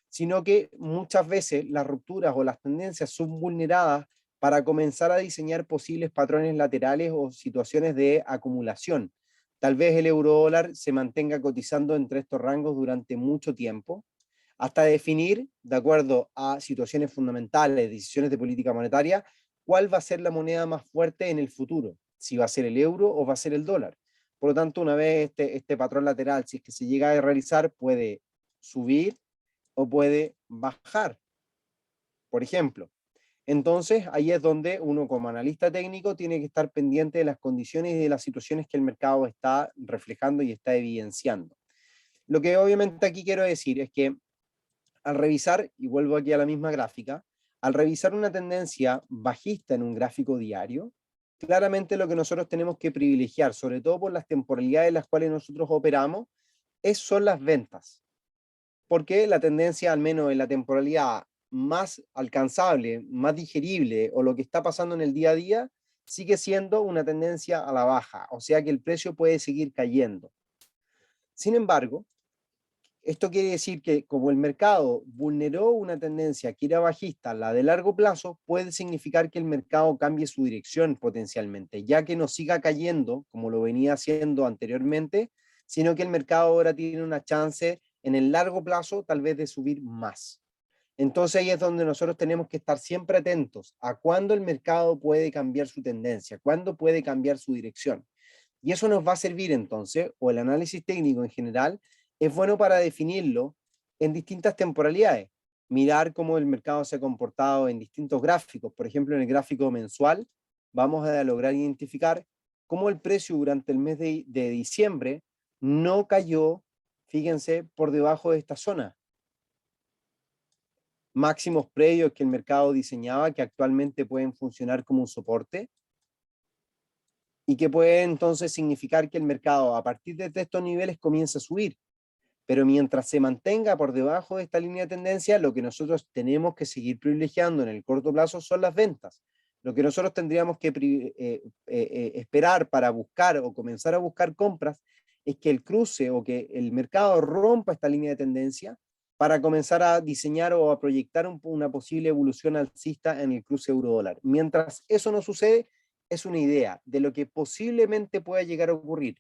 Sino que muchas veces las rupturas o las tendencias son vulneradas para comenzar a diseñar posibles patrones laterales o situaciones de acumulación. Tal vez el euro dólar se mantenga cotizando entre estos rangos durante mucho tiempo, hasta definir, de acuerdo a situaciones fundamentales, decisiones de política monetaria, cuál va a ser la moneda más fuerte en el futuro, si va a ser el euro o va a ser el dólar. Por lo tanto, una vez este patrón lateral, si es que se llega a realizar, puede subir o puede bajar, por ejemplo. Entonces, ahí es donde uno como analista técnico tiene que estar pendiente de las condiciones y de las situaciones que el mercado está reflejando y está evidenciando. Lo que obviamente aquí quiero decir es que al revisar, y vuelvo aquí a la misma gráfica, al revisar una tendencia bajista en un gráfico diario, claramente lo que nosotros tenemos que privilegiar, sobre todo por las temporalidades en las cuales nosotros operamos, son las ventas. Porque la tendencia, al menos en la temporalidad más alcanzable, más digerible, o lo que está pasando en el día a día, sigue siendo una tendencia a la baja, o sea que el precio puede seguir cayendo. Sin embargo, esto quiere decir que como el mercado vulneró una tendencia que era bajista, la de largo plazo, puede significar que el mercado cambie su dirección potencialmente, ya que no siga cayendo como lo venía haciendo anteriormente, sino que el mercado ahora tiene una chance en el largo plazo tal vez de subir más. Entonces ahí es donde nosotros tenemos que estar siempre atentos a cuándo el mercado puede cambiar su tendencia, cuándo puede cambiar su dirección. Y eso nos va a servir entonces, o el análisis técnico en general, es bueno para definirlo en distintas temporalidades. Mirar cómo el mercado se ha comportado en distintos gráficos. Por ejemplo, en el gráfico mensual, vamos a lograr identificar cómo el precio durante el mes de diciembre no cayó, fíjense, por debajo de esta zona. Máximos previos que el mercado diseñaba que actualmente pueden funcionar como un soporte y que puede entonces significar que el mercado a partir de estos niveles comienza a subir. Pero mientras se mantenga por debajo de esta línea de tendencia, lo que nosotros tenemos que seguir privilegiando en el corto plazo son las ventas. Lo que nosotros tendríamos que esperar para buscar o comenzar a buscar compras es que el cruce o que el mercado rompa esta línea de tendencia para comenzar a diseñar o a proyectar una posible evolución alcista en el cruce euro-dólar. Mientras eso no sucede, es una idea de lo que posiblemente pueda llegar a ocurrir.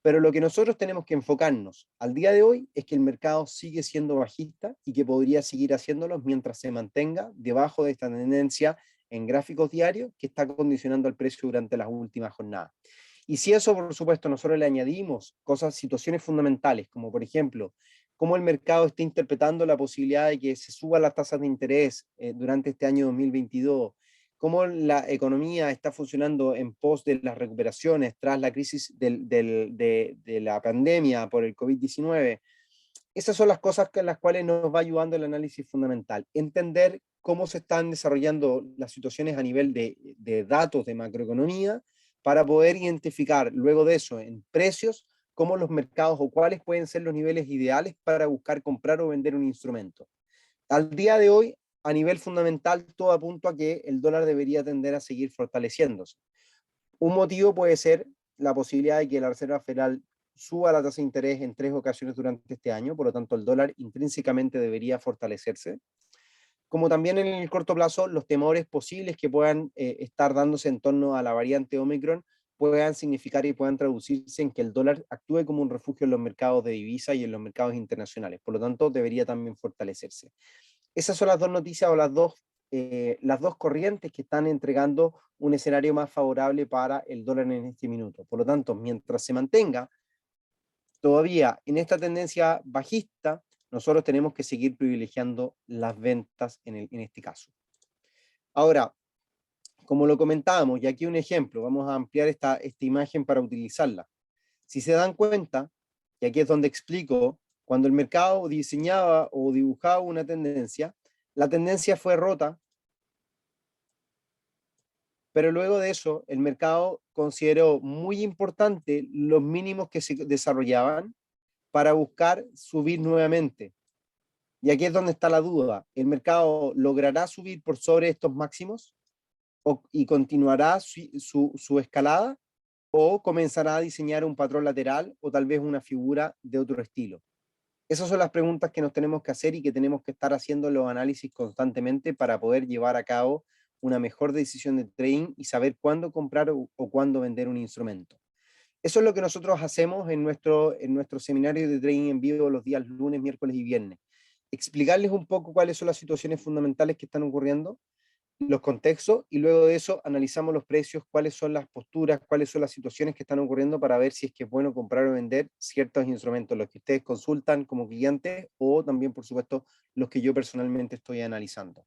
Pero lo que nosotros tenemos que enfocarnos al día de hoy es que el mercado sigue siendo bajista y que podría seguir haciéndolo mientras se mantenga debajo de esta tendencia en gráficos diarios que está condicionando el precio durante las últimas jornadas. Y si eso, por supuesto, nosotros le añadimos cosas, situaciones fundamentales, como por ejemplo, cómo el mercado está interpretando la posibilidad de que se suban las tasas de interés durante este año 2022, cómo la economía está funcionando en pos de las recuperaciones tras la crisis de la pandemia por el COVID-19. Esas son las cosas en las cuales nos va ayudando el análisis fundamental. Entender cómo se están desarrollando las situaciones a nivel de datos de macroeconomía, para poder identificar luego de eso en precios cómo los mercados o cuáles pueden ser los niveles ideales para buscar comprar o vender un instrumento. Al día de hoy, a nivel fundamental, todo apunta a que el dólar debería tender a seguir fortaleciéndose. Un motivo puede ser la posibilidad de que la Reserva Federal suba la tasa de interés en 3 ocasiones durante este año, por lo tanto el dólar intrínsecamente debería fortalecerse. Como también en el corto plazo, los temores posibles que puedan estar dándose en torno a la variante Omicron puedan significar y puedan traducirse en que el dólar actúe como un refugio en los mercados de divisas y en los mercados internacionales. Por lo tanto, debería también fortalecerse. Esas son las dos noticias o las dos corrientes que están entregando un escenario más favorable para el dólar en este minuto. Por lo tanto, mientras se mantenga todavía en esta tendencia bajista, nosotros tenemos que seguir privilegiando las ventas en este caso. Ahora, como lo comentábamos, y aquí un ejemplo, vamos a ampliar esta imagen para utilizarla. Si se dan cuenta, y aquí es donde explico, cuando el mercado diseñaba o dibujaba una tendencia, la tendencia fue rota, pero luego de eso el mercado consideró muy importante los mínimos que se desarrollaban para buscar subir nuevamente. Y aquí es donde está la duda. ¿El mercado logrará subir por sobre estos máximos y continuará su escalada? ¿O comenzará a diseñar un patrón lateral o tal vez una figura de otro estilo? Esas son las preguntas que nos tenemos que hacer y que tenemos que estar haciendo los análisis constantemente para poder llevar a cabo una mejor decisión de trading y saber cuándo comprar o cuándo vender un instrumento. Eso es lo que nosotros hacemos en nuestro seminario de trading en vivo los días lunes, miércoles y viernes. Explicarles un poco cuáles son las situaciones fundamentales que están ocurriendo, los contextos, y luego de eso analizamos los precios, cuáles son las posturas, cuáles son las situaciones que están ocurriendo para ver si es que es bueno comprar o vender ciertos instrumentos, los que ustedes consultan como clientes o también, por supuesto, los que yo personalmente estoy analizando.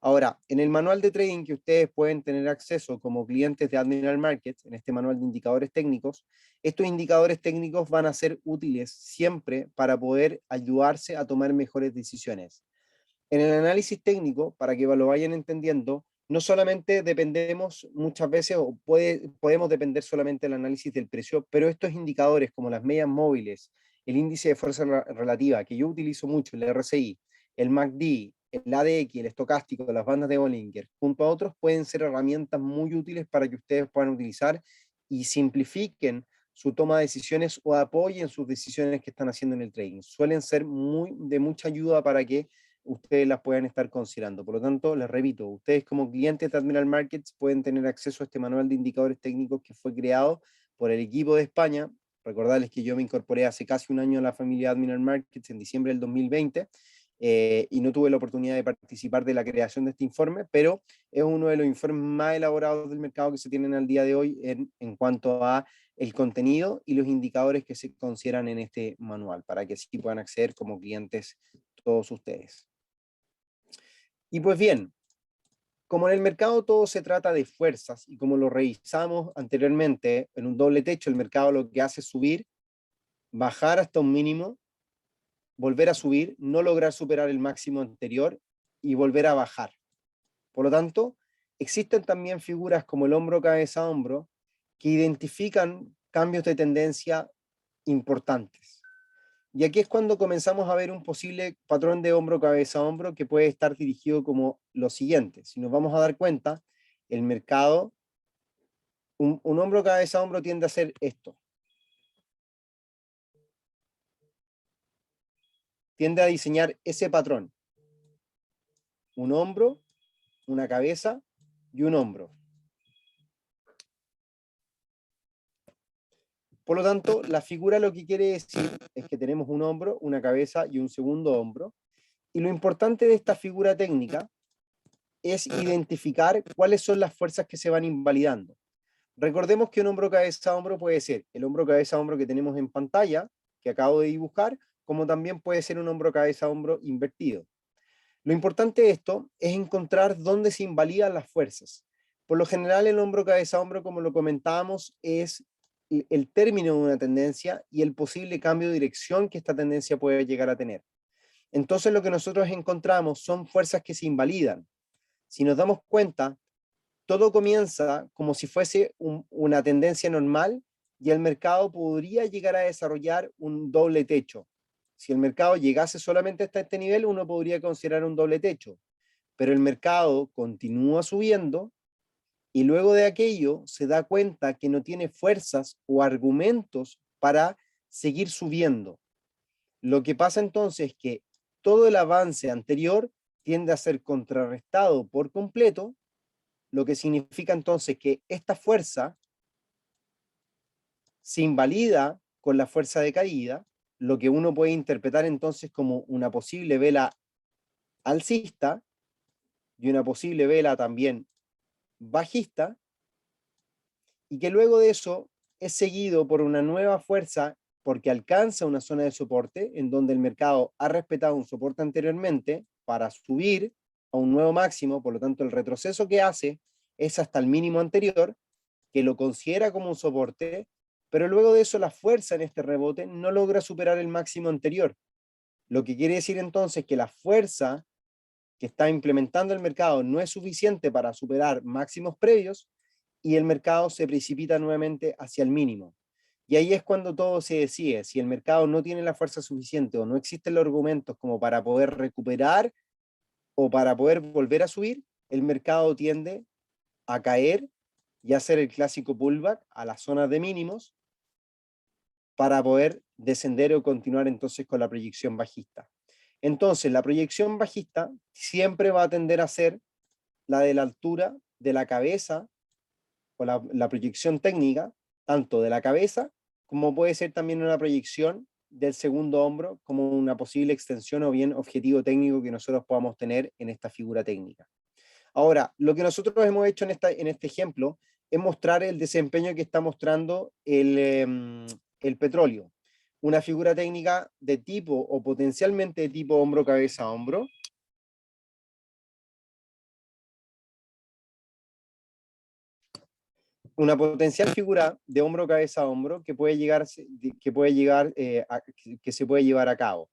Ahora, en el manual de trading que ustedes pueden tener acceso como clientes de Admiral Markets, en este manual de indicadores técnicos, estos indicadores técnicos van a ser útiles siempre para poder ayudarse a tomar mejores decisiones. En el análisis técnico, para que lo vayan entendiendo, no solamente dependemos muchas veces, o podemos depender solamente del análisis del precio, pero estos indicadores como las medias móviles, el índice de fuerza relativa, que yo utilizo mucho, el RSI, el MACD, el ADX, el estocástico, las bandas de Bollinger, junto a otros, pueden ser herramientas muy útiles para que ustedes puedan utilizar y simplifiquen su toma de decisiones o apoyen sus decisiones que están haciendo en el trading. Suelen ser de mucha ayuda para que ustedes las puedan estar considerando. Por lo tanto, les repito, ustedes como clientes de Admiral Markets pueden tener acceso a este manual de indicadores técnicos que fue creado por el equipo de España. Recordarles que yo me incorporé hace casi un año a la familia Admiral Markets en diciembre del 2020 y no tuve la oportunidad de participar de la creación de este informe, pero es uno de los informes más elaborados del mercado que se tienen al día de hoy en cuanto a el contenido y los indicadores que se consideran en este manual, para que así puedan acceder como clientes todos ustedes. Y pues bien, como en el mercado todo se trata de fuerzas y como lo revisamos anteriormente en un doble techo, el mercado lo que hace es subir, bajar hasta un mínimo, volver a subir, no lograr superar el máximo anterior y volver a bajar. Por lo tanto, existen también figuras como el hombro, cabeza, hombro que identifican cambios de tendencia importantes. Y aquí es cuando comenzamos a ver un posible patrón de hombro, cabeza, hombro que puede estar dirigido como lo siguiente. Si nos vamos a dar cuenta, el mercado, un hombro, cabeza, hombro tiende a ser esto. Tiende a diseñar ese patrón. Un hombro, una cabeza y un hombro. Por lo tanto, la figura lo que quiere decir es que tenemos un hombro, una cabeza y un segundo hombro. Y lo importante de esta figura técnica es identificar cuáles son las fuerzas que se van invalidando. Recordemos que un hombro cabeza hombro puede ser el hombro cabeza hombro que tenemos en pantalla, que acabo de dibujar, como también puede ser un hombro cabeza hombro invertido. Lo importante de esto es encontrar dónde se invalidan las fuerzas. Por lo general, el hombro cabeza hombro, como lo comentábamos, es el término de una tendencia y el posible cambio de dirección que esta tendencia puede llegar a tener. entonces lo que nosotros encontramos son fuerzas que se invalidan. Si nos damos cuenta, todo comienza como si fuese una tendencia normal y el mercado podría llegar a desarrollar un doble techo. Si el mercado llegase solamente hasta este nivel, uno podría considerar un doble techo, pero el mercado continúa subiendo y luego de aquello se da cuenta que no tiene fuerzas o argumentos para seguir subiendo. Lo que pasa entonces es que todo el avance anterior tiende a ser contrarrestado por completo, lo que significa entonces que esta fuerza se invalida con la fuerza de caída, lo que uno puede interpretar entonces como una posible vela alcista y una posible vela también bajista, y que luego de eso es seguido por una nueva fuerza porque alcanza una zona de soporte en donde el mercado ha respetado un soporte anteriormente para subir a un nuevo máximo, por lo tanto el retroceso que hace es hasta el mínimo anterior, que lo considera como un soporte, pero luego de eso la fuerza en este rebote no logra superar el máximo anterior. Lo que quiere decir entonces que la fuerza que está implementando el mercado no es suficiente para superar máximos previos y el mercado se precipita nuevamente hacia el mínimo. Y ahí es cuando todo se decide. Si el mercado no tiene la fuerza suficiente o no existen los argumentos como para poder recuperar o para poder volver a subir, el mercado tiende a caer y hacer el clásico pullback a las zonas de mínimos para poder descender o continuar entonces con la proyección bajista. Entonces, la proyección bajista siempre va a tender a ser la de la altura de la cabeza o la proyección técnica, tanto de la cabeza como puede ser también una proyección del segundo hombro como una posible extensión o bien objetivo técnico que nosotros podamos tener en esta figura técnica. Ahora, lo que nosotros hemos hecho en este ejemplo es mostrar el desempeño que está mostrando el petróleo. Una figura técnica de tipo o potencialmente de tipo hombro, cabeza, hombro. Una potencial figura de hombro, cabeza, hombro que puede llegar, que se puede llevar a cabo.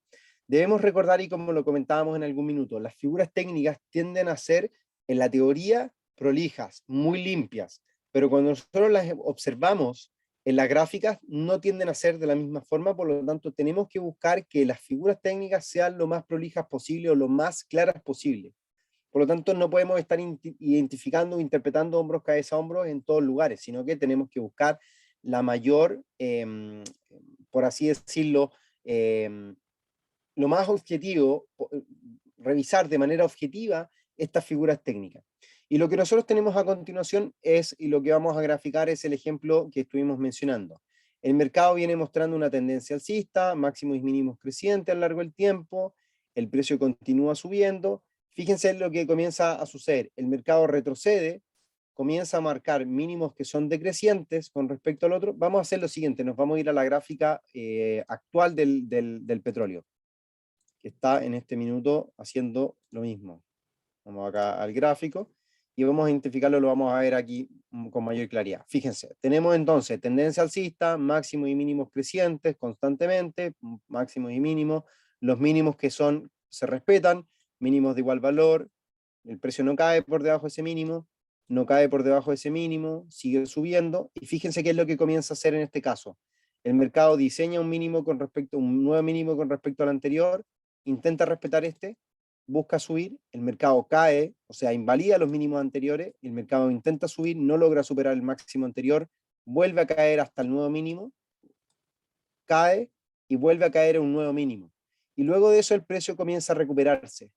Debemos recordar, y como lo comentábamos en algún minuto, las figuras técnicas tienden a ser, en la teoría, prolijas, muy limpias, pero cuando nosotros las observamos en las gráficas no tienden a ser de la misma forma, por lo tanto tenemos que buscar que las figuras técnicas sean lo más prolijas posible o lo más claras posible. Por lo tanto, no podemos estar identificando o interpretando hombros, cabeza, hombros en todos lugares, sino que tenemos que buscar la mayor, por así decirlo, lo más objetivo, revisar de manera objetiva estas figuras técnicas. Y lo que nosotros tenemos a continuación es, y lo que vamos a graficar es el ejemplo que estuvimos mencionando. El mercado viene mostrando una tendencia alcista, máximos y mínimos crecientes a lo largo del tiempo, el precio continúa subiendo. Fíjense en lo que comienza a suceder. El mercado retrocede, comienza a marcar mínimos que son decrecientes con respecto al otro. Vamos a hacer lo siguiente, nos vamos a ir a la gráfica actual del petróleo, que está en este minuto haciendo lo mismo. Vamos acá al gráfico y vamos a identificarlo, lo vamos a ver aquí con mayor claridad. Fíjense, tenemos entonces tendencia alcista, máximos y mínimos crecientes constantemente, máximos y mínimos, los mínimos que se respetan, mínimos de igual valor, el precio no cae por debajo de ese mínimo, no cae por debajo de ese mínimo, sigue subiendo, y fíjense qué es lo que comienza a hacer en este caso. El mercado diseña un nuevo mínimo con respecto al anterior, intenta respetar busca subir, el mercado cae, o sea, invalida los mínimos anteriores, el mercado intenta subir, no logra superar el máximo anterior, vuelve a caer hasta el nuevo mínimo, cae y vuelve a caer a un nuevo mínimo. Y luego de eso el precio comienza a recuperarse.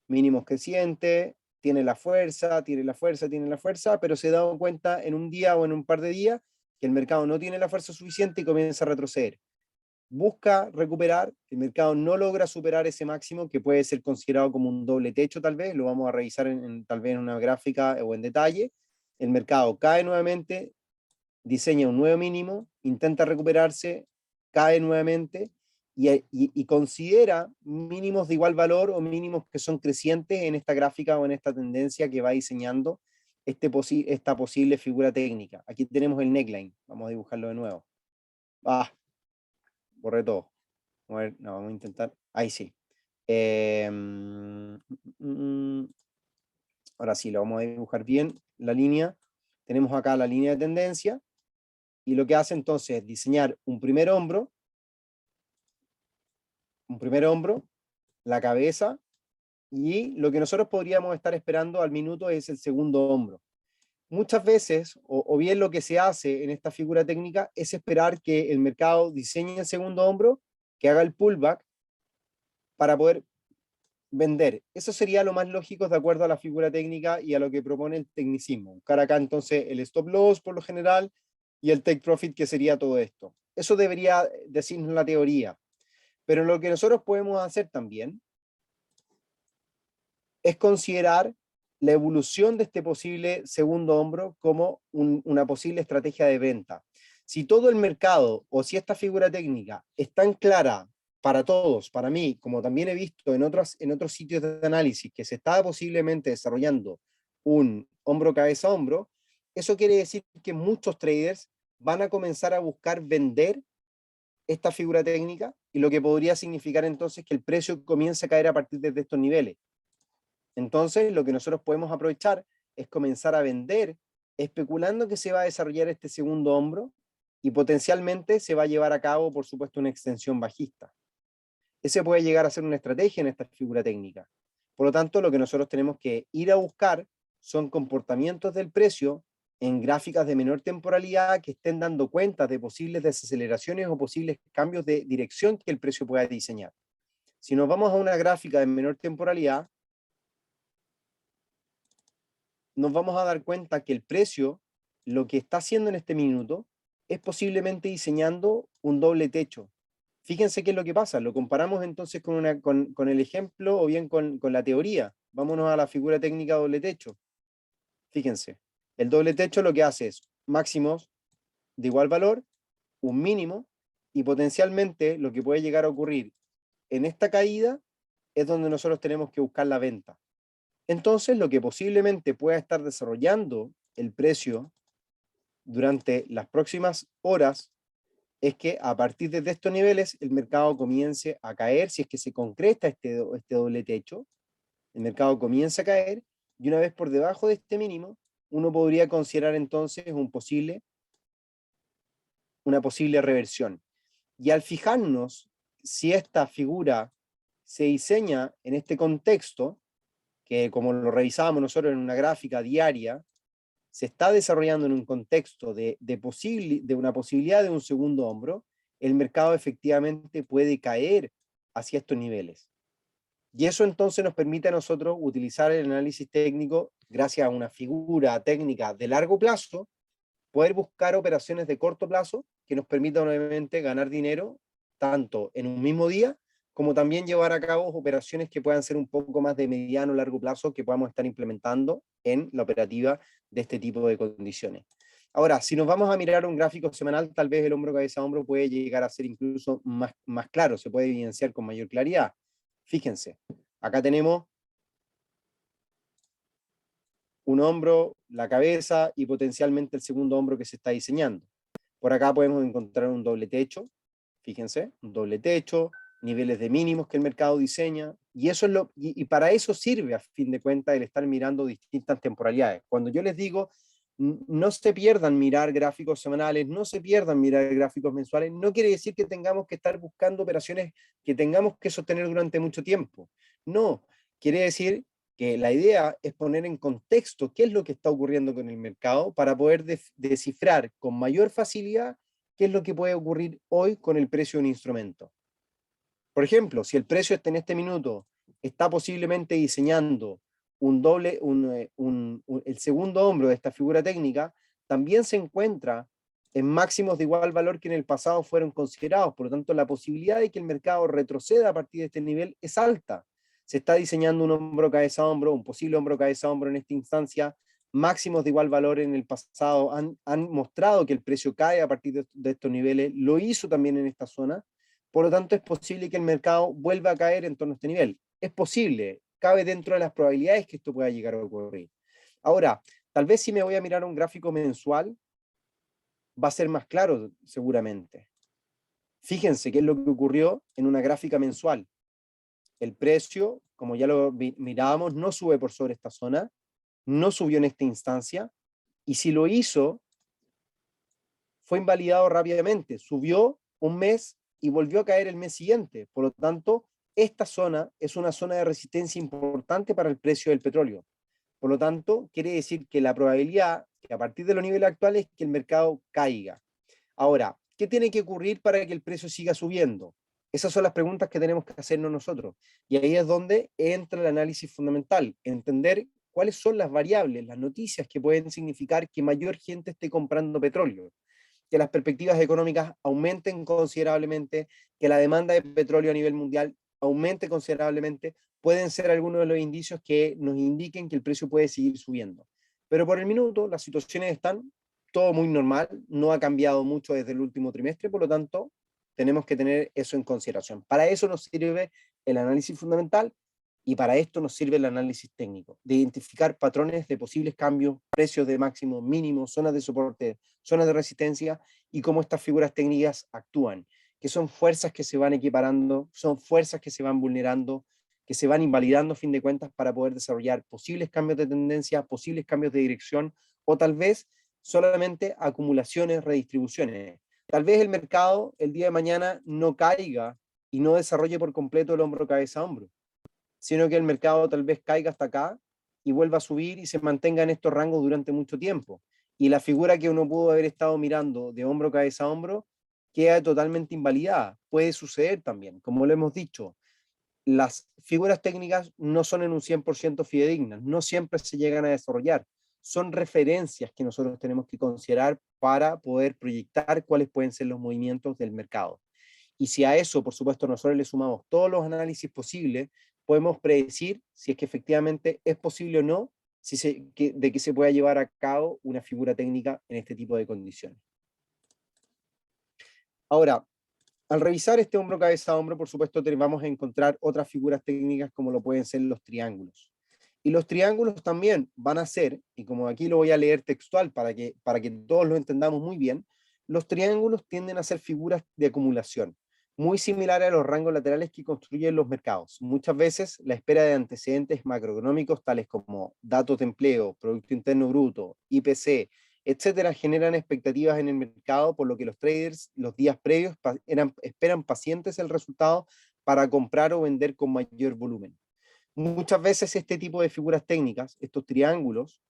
Mínimos crecientes, tiene la fuerza, tiene la fuerza, tiene la fuerza, pero se da cuenta en un día o en un par de días que el mercado no tiene la fuerza suficiente y comienza a retroceder. Busca recuperar, el mercado no logra superar ese máximo que puede ser considerado como un doble techo tal vez, lo vamos a revisar tal vez en una gráfica o en detalle. El mercado cae nuevamente, diseña un nuevo mínimo, intenta recuperarse, cae nuevamente y considera mínimos de igual valor o mínimos que son crecientes en esta gráfica o en esta tendencia que va diseñando esta posible figura técnica. Aquí tenemos el neckline, vamos a dibujarlo de nuevo. Borré todo. A ver, no, vamos a intentar. Ahí sí. Ahora sí, lo vamos a dibujar bien, la línea. Tenemos acá la línea de tendencia, y lo que hace entonces es diseñar un primer hombro, la cabeza, y lo que nosotros podríamos estar esperando al minuto es el segundo hombro. Muchas veces, o bien lo que se hace en esta figura técnica, es esperar que el mercado diseñe el segundo hombro, que haga el pullback, para poder vender. Eso sería lo más lógico de acuerdo a la figura técnica y a lo que propone el tecnicismo. Buscar acá entonces el stop loss por lo general y el take profit, que sería todo esto. Eso debería decirnos la teoría. Pero lo que nosotros podemos hacer también es considerar la evolución de este posible segundo hombro como una posible estrategia de venta. Si todo el mercado, o si esta figura técnica es tan clara para todos, para mí, como también he visto en otros sitios de análisis, que se está posiblemente desarrollando un hombro cabeza hombro, eso quiere decir que muchos traders van a comenzar a buscar vender esta figura técnica, y lo que podría significar entonces que el precio comience a caer a partir de estos niveles. Entonces, lo que nosotros podemos aprovechar es comenzar a vender, especulando que se va a desarrollar este segundo hombro, y potencialmente se va a llevar a cabo, por supuesto, una extensión bajista. Ese puede llegar a ser una estrategia en esta figura técnica. Por lo tanto, lo que nosotros tenemos que ir a buscar son comportamientos del precio en gráficas de menor temporalidad que estén dando cuenta de posibles desaceleraciones o posibles cambios de dirección que el precio pueda diseñar. Si nos vamos a una gráfica de menor temporalidad, nos vamos a dar cuenta que el precio, lo que está haciendo en este minuto, es posiblemente diseñando un doble techo. Fíjense qué es lo que pasa. Lo comparamos entonces con el ejemplo, o bien con la teoría. Vámonos a la figura técnica doble techo. Fíjense, el doble techo lo que hace es máximos de igual valor, un mínimo, y potencialmente lo que puede llegar a ocurrir en esta caída es donde nosotros tenemos que buscar la venta. Entonces, lo que posiblemente pueda estar desarrollando el precio durante las próximas horas es que a partir de estos niveles el mercado comience a caer. Si es que se concreta este doble techo, el mercado comienza a caer, y una vez por debajo de este mínimo, uno podría considerar entonces una posible reversión. Y al fijarnos si esta figura se diseña en este contexto, que como lo revisábamos nosotros en una gráfica diaria, se está desarrollando en un contexto de una posibilidad de un segundo hombro, el mercado efectivamente puede caer hacia estos niveles. Y eso entonces nos permite a nosotros utilizar el análisis técnico, gracias a una figura técnica de largo plazo, poder buscar operaciones de corto plazo que nos permitan obviamente ganar dinero tanto en un mismo día, como también llevar a cabo operaciones que puedan ser un poco más de mediano o largo plazo, que podamos estar implementando en la operativa de este tipo de condiciones. Ahora, si nos vamos a mirar un gráfico semanal, tal vez el hombro cabeza hombro puede llegar a ser incluso más claro, se puede evidenciar con mayor claridad. Fíjense, acá tenemos un hombro, la cabeza y potencialmente el segundo hombro que se está diseñando. Por acá podemos encontrar un doble techo, fíjense, un doble techo, niveles de mínimos que el mercado diseña, y eso es y para eso sirve a fin de cuentas el estar mirando distintas temporalidades. Cuando yo les digo, no se pierdan mirar gráficos semanales, no se pierdan mirar gráficos mensuales, no quiere decir que tengamos que estar buscando operaciones que tengamos que sostener durante mucho tiempo. No, quiere decir que la idea es poner en contexto qué es lo que está ocurriendo con el mercado para poder descifrar con mayor facilidad qué es lo que puede ocurrir hoy con el precio de un instrumento. Por ejemplo, si el precio en este minuto está posiblemente diseñando el segundo hombro de esta figura técnica, también se encuentra en máximos de igual valor que en el pasado fueron considerados. Por lo tanto, la posibilidad de que el mercado retroceda a partir de este nivel es alta. Se está diseñando un hombro cabeza hombro, un posible hombro cabeza hombro en esta instancia. Máximos de igual valor en el pasado han mostrado que el precio cae a partir de estos niveles. Lo hizo también en esta zona. Por lo tanto, es posible que el mercado vuelva a caer en torno a este nivel. Es posible, cabe dentro de las probabilidades que esto pueda llegar a ocurrir. Ahora, tal vez si me voy a mirar un gráfico mensual, va a ser más claro seguramente. Fíjense qué es lo que ocurrió en una gráfica mensual. el precio, como ya lo mirábamos, no sube por sobre esta zona, no subió en esta instancia, y si lo hizo, fue invalidado rápidamente, subió un mes y volvió a caer el mes siguiente. Por lo tanto, esta zona es una zona de resistencia importante para el precio del petróleo. Por lo tanto, quiere decir que la probabilidad que a partir de los niveles actuales que el mercado caiga. Ahora, ¿qué tiene que ocurrir para que el precio siga subiendo? Esas son las preguntas que tenemos que hacernos nosotros. Y ahí es donde entra el análisis fundamental, entender cuáles son las variables, las noticias que pueden significar que mayor gente esté comprando petróleo, que las perspectivas económicas aumenten considerablemente, que la demanda de petróleo a nivel mundial aumente considerablemente, pueden ser algunos de los indicios que nos indiquen que el precio puede seguir subiendo. Pero por el minuto las situaciones están todo muy normal, no ha cambiado mucho desde el último trimestre, por lo tanto tenemos que tener eso en consideración. Para eso nos sirve el análisis fundamental y para esto nos sirve el análisis técnico, de identificar patrones de posibles cambios, precios de máximo, mínimo, zonas de soporte, zonas de resistencia y cómo estas figuras técnicas actúan, que son fuerzas que se van equiparando, son fuerzas que se van vulnerando, que se van invalidando a fin de cuentas para poder desarrollar posibles cambios de tendencia, posibles cambios de dirección o tal vez solamente acumulaciones, redistribuciones. Tal vez el mercado el día de mañana no caiga y no desarrolle por completo el hombro cabeza a hombro, sino que el mercado tal vez caiga hasta acá y vuelva a subir y se mantenga en estos rangos durante mucho tiempo. Y la figura que uno pudo haber estado mirando de hombro cabeza a hombro queda totalmente invalidada. Puede suceder también, como lo hemos dicho, las figuras técnicas no son en un 100% fidedignas, no siempre se llegan a desarrollar. Son referencias que nosotros tenemos que considerar para poder proyectar cuáles pueden ser los movimientos del mercado. Y si a eso, por supuesto, nosotros le sumamos todos los análisis posibles, podemos predecir si es que efectivamente es posible o no de que se pueda llevar a cabo una figura técnica en este tipo de condiciones. Ahora, al revisar este hombro cabeza a hombro, por supuesto, vamos a encontrar otras figuras técnicas como lo pueden ser los triángulos. Y los triángulos también van a ser, y como aquí lo voy a leer textual para que todos lo entendamos muy bien, los triángulos tienden a ser figuras de acumulación, muy similares a los rangos laterales que construyen los mercados. Muchas veces la espera de antecedentes macroeconómicos tales como datos de empleo, Producto Interno Bruto, IPC, etcétera, generan expectativas en el mercado, por lo que los traders los días previos esperan pacientes el resultado para comprar o vender con mayor volumen. Muchas veces este tipo de figuras técnicas, estos triángulos,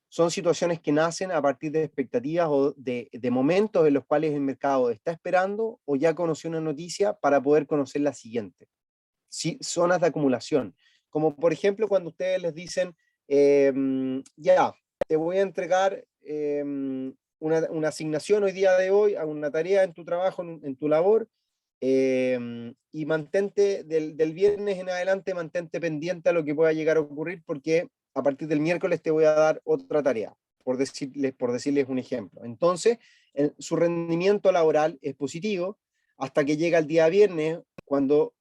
son situaciones que nacen a partir de expectativas o de momentos en los cuales el mercado está esperando o ya conoció una noticia para poder conocer la siguiente. Sí, zonas de acumulación, como por ejemplo cuando ustedes les dicen, ya, te voy a entregar una asignación hoy día de hoy, a una tarea en tu trabajo, en tu labor, y mantente del viernes en adelante, mantente pendiente a lo que pueda llegar a ocurrir, porque a partir del miércoles te voy a dar otra tarea, por decirles un ejemplo. Entonces, su rendimiento laboral es positivo hasta que llega el día viernes, cuando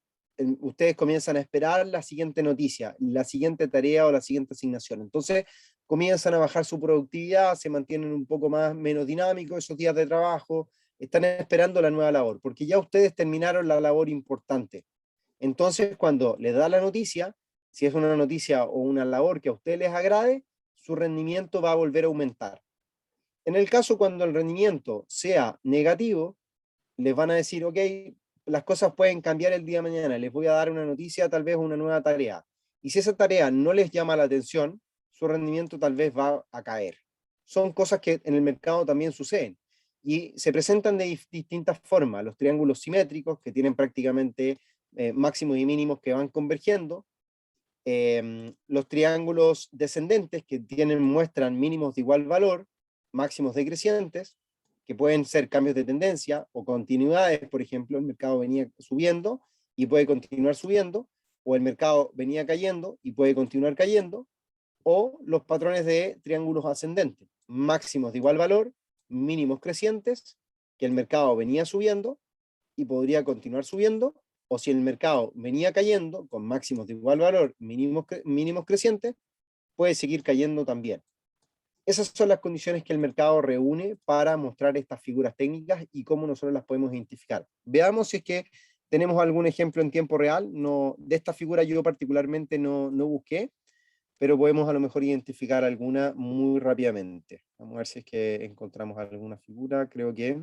ustedes comienzan a esperar la siguiente noticia, la siguiente tarea o la siguiente asignación. Entonces, comienzan a bajar su productividad, se mantienen un poco menos dinámicos esos días de trabajo, están esperando la nueva labor, porque ya ustedes terminaron la labor importante. Entonces, cuando les da la noticia, si es una noticia o una labor que a ustedes les agrade, su rendimiento va a volver a aumentar. En el caso cuando el rendimiento sea negativo, les van a decir, ok, las cosas pueden cambiar el día de mañana, les voy a dar una noticia, tal vez una nueva tarea. Y si esa tarea no les llama la atención, su rendimiento tal vez va a caer. Son cosas que en el mercado también suceden. Y se presentan de distintas formas. Los triángulos simétricos, que tienen prácticamente máximos y mínimos que van convergiendo. Los triángulos descendentes, que muestran mínimos de igual valor, máximos decrecientes, que pueden ser cambios de tendencia o continuidades. Por ejemplo, el mercado venía subiendo y puede continuar subiendo, o el mercado venía cayendo y puede continuar cayendo, o los patrones de triángulos ascendentes, máximos de igual valor, mínimos crecientes, que el mercado venía subiendo y podría continuar subiendo, o si el mercado venía cayendo con máximos de igual valor, mínimos crecientes, puede seguir cayendo también. Esas son las condiciones que el mercado reúne para mostrar estas figuras técnicas y cómo nosotros las podemos identificar. Veamos si es que tenemos algún ejemplo en tiempo real. No, de esta figura yo particularmente no busqué, pero podemos a lo mejor identificar alguna muy rápidamente. Vamos a ver si es que encontramos alguna figura. Creo que...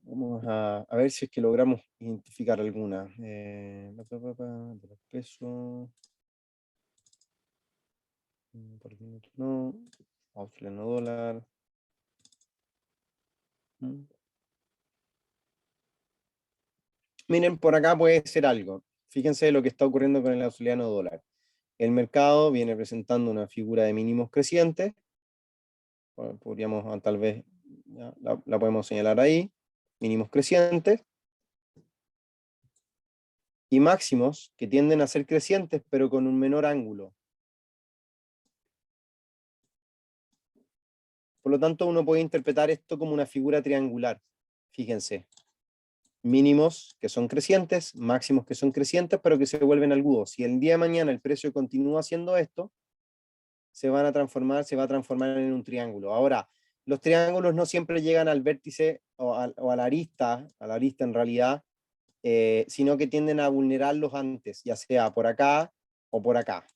Vamos a ver si es que logramos identificar alguna. De los pesos. Por minuto no. Australiano dólar. Miren, por acá puede ser algo. Fíjense lo que está ocurriendo con el australiano dólar. El mercado viene presentando una figura de mínimos crecientes. Podríamos tal vez, ya, la podemos señalar ahí. Mínimos crecientes. Y máximos que tienden a ser crecientes, pero con un menor ángulo. Por lo tanto, uno puede interpretar esto como una figura triangular. Fíjense. Mínimos que son crecientes, máximos que son crecientes, pero que se vuelven agudos. Si el día de mañana el precio continúa haciendo esto, se va a transformar en un triángulo. Ahora, los triángulos no siempre llegan al vértice o a la arista en realidad, sino que tienden a vulnerarlos antes, ya sea por acá o por acá.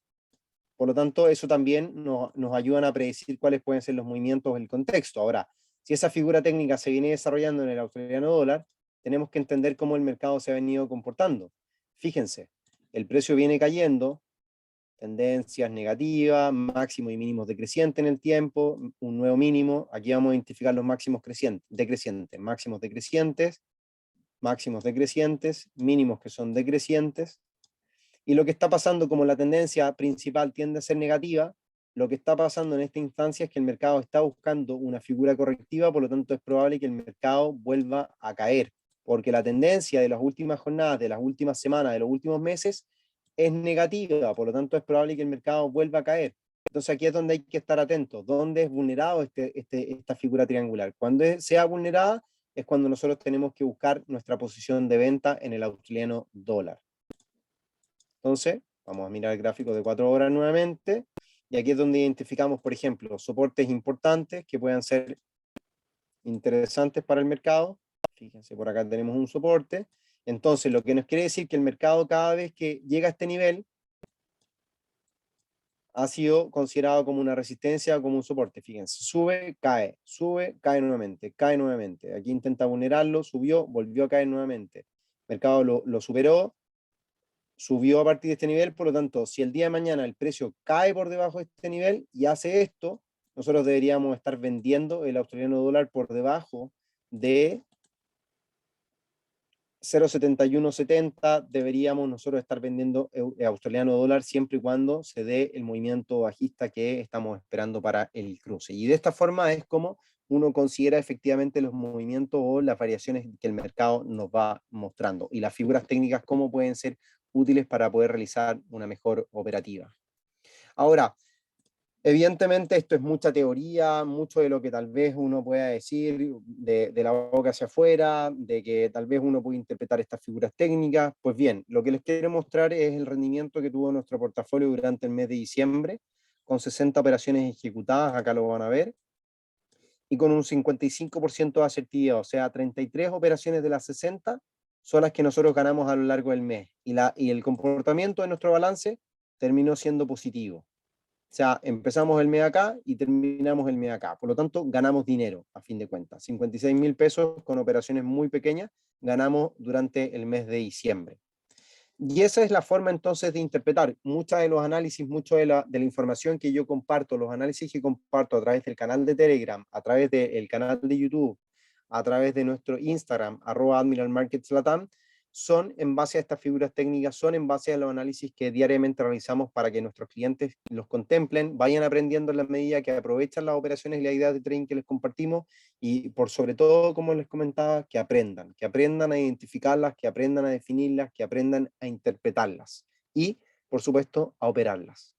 Por lo tanto, eso también nos ayuda a predecir cuáles pueden ser los movimientos del contexto. Ahora, si esa figura técnica se viene desarrollando en el australiano dólar, tenemos que entender cómo el mercado se ha venido comportando. Fíjense, el precio viene cayendo, tendencias negativas, máximos y mínimos decrecientes en el tiempo, un nuevo mínimo. Aquí vamos a identificar los máximos decrecientes, máximos decrecientes, máximos decrecientes, mínimos que son decrecientes. Y lo que está pasando, como la tendencia principal tiende a ser negativa, lo que está pasando en esta instancia es que el mercado está buscando una figura correctiva, por lo tanto es probable que el mercado vuelva a caer, porque la tendencia de las últimas jornadas, de las últimas semanas, de los últimos meses, es negativa, por lo tanto es probable que el mercado vuelva a caer. Entonces aquí es donde hay que estar atentos, ¿dónde es vulnerado esta figura triangular? Cuando sea vulnerada es cuando nosotros tenemos que buscar nuestra posición de venta en el australiano dólar. Entonces, vamos a mirar el gráfico de 4 horas nuevamente, y aquí es donde identificamos, por ejemplo, soportes importantes que puedan ser interesantes para el mercado. Fíjense, por acá tenemos un soporte. Entonces, lo que nos quiere decir que el mercado, cada vez que llega a este nivel, ha sido considerado como una resistencia o como un soporte. Fíjense, sube, cae nuevamente, cae nuevamente. Aquí intenta vulnerarlo, subió, volvió a caer nuevamente. El mercado lo superó, subió a partir de este nivel, por lo tanto, si el día de mañana el precio cae por debajo de este nivel y hace esto, nosotros deberíamos estar vendiendo el australiano dólar por debajo de 0,7170, deberíamos nosotros estar vendiendo australiano dólar siempre y cuando se dé el movimiento bajista que estamos esperando para el cruce. Y de esta forma es como uno considera efectivamente los movimientos o las variaciones que el mercado nos va mostrando. Y las figuras técnicas, cómo pueden ser útiles para poder realizar una mejor operativa. Ahora, evidentemente esto es mucha teoría, mucho de lo que tal vez uno pueda decir de la boca hacia afuera, de que tal vez uno puede interpretar estas figuras técnicas. Pues bien, lo que les quiero mostrar es el rendimiento que tuvo nuestro portafolio durante el mes de diciembre, con 60 operaciones ejecutadas, acá lo van a ver, y con un 55% de asertividad, o sea, 33 operaciones de las 60 son las que nosotros ganamos a lo largo del mes, y el comportamiento de nuestro balance terminó siendo positivo. O sea, empezamos el mes acá y terminamos el mes acá. Por lo tanto, ganamos dinero, a fin de cuentas. 56.000 pesos con operaciones muy pequeñas ganamos durante el mes de diciembre. Y esa es la forma entonces de interpretar muchos de los análisis, mucho de la información que yo comparto, los análisis que comparto a través del canal de Telegram, a través del canal de YouTube, a través de nuestro Instagram, @AdmiralMarketsLatam, son en base a estas figuras técnicas, son en base a los análisis que diariamente realizamos para que nuestros clientes los contemplen, vayan aprendiendo en la medida que aprovechan las operaciones y las ideas de trading que les compartimos, y por sobre todo, como les comentaba, que aprendan a identificarlas, que aprendan a definirlas, que aprendan a interpretarlas y, por supuesto, a operarlas.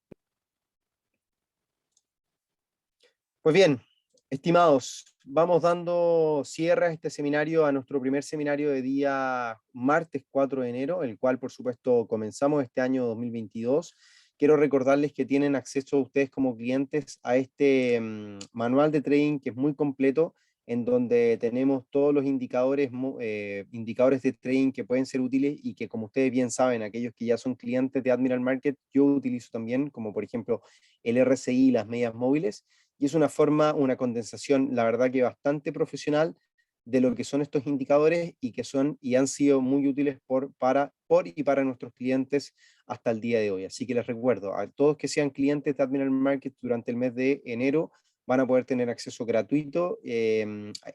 Pues bien, estimados, vamos dando cierre a este seminario, a nuestro primer seminario de día martes 4 de enero, el cual por supuesto comenzamos este año 2022. Quiero recordarles que tienen acceso ustedes como clientes a este manual de trading que es muy completo, en donde tenemos todos los indicadores, indicadores de trading que pueden ser útiles y que, como ustedes bien saben, aquellos que ya son clientes de Admiral Market, yo utilizo también, como por ejemplo el RSI y las medias móviles, y es una forma, una condensación, la verdad que bastante profesional de lo que son estos indicadores y que son y han sido muy útiles por y para nuestros clientes hasta el día de hoy. Así que les recuerdo, a todos que sean clientes de Admiral Market durante el mes de enero, van a poder tener acceso gratuito y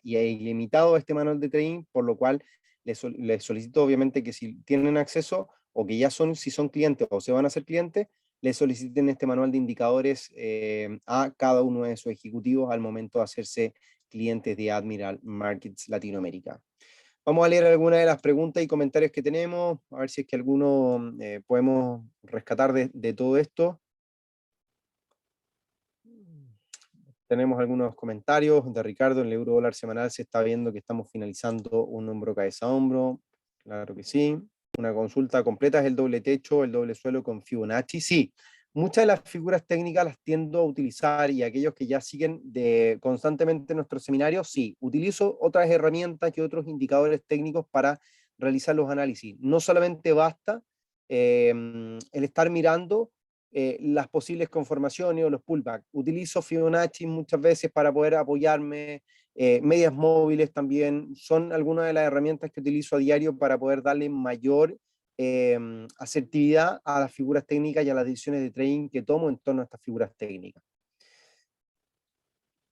ilimitado a este manual de trading, por lo cual les solicito obviamente que si tienen acceso o que ya son, si son clientes o se van a ser clientes, les soliciten este manual de indicadores a cada uno de sus ejecutivos al momento de hacerse clientes de Admiral Markets Latinoamérica. Vamos a leer algunas de las preguntas y comentarios que tenemos, a ver si es que alguno podemos rescatar de todo esto. Tenemos algunos comentarios de Ricardo. En el euro dólar semanal se está viendo que estamos finalizando un hombro cabeza a hombro. Claro que sí. Una consulta completa es el doble techo, el doble suelo con Fibonacci. Sí, muchas de las figuras técnicas las tiendo a utilizar y aquellos que ya siguen constantemente nuestros seminarios, sí, utilizo otras herramientas y otros indicadores técnicos para realizar los análisis. No solamente basta el estar mirando las posibles conformaciones o los pullbacks. Utilizo Fibonacci muchas veces para poder apoyarme, medias móviles también, son algunas de las herramientas que utilizo a diario para poder darle mayor asertividad a las figuras técnicas y a las decisiones de trading que tomo en torno a estas figuras técnicas.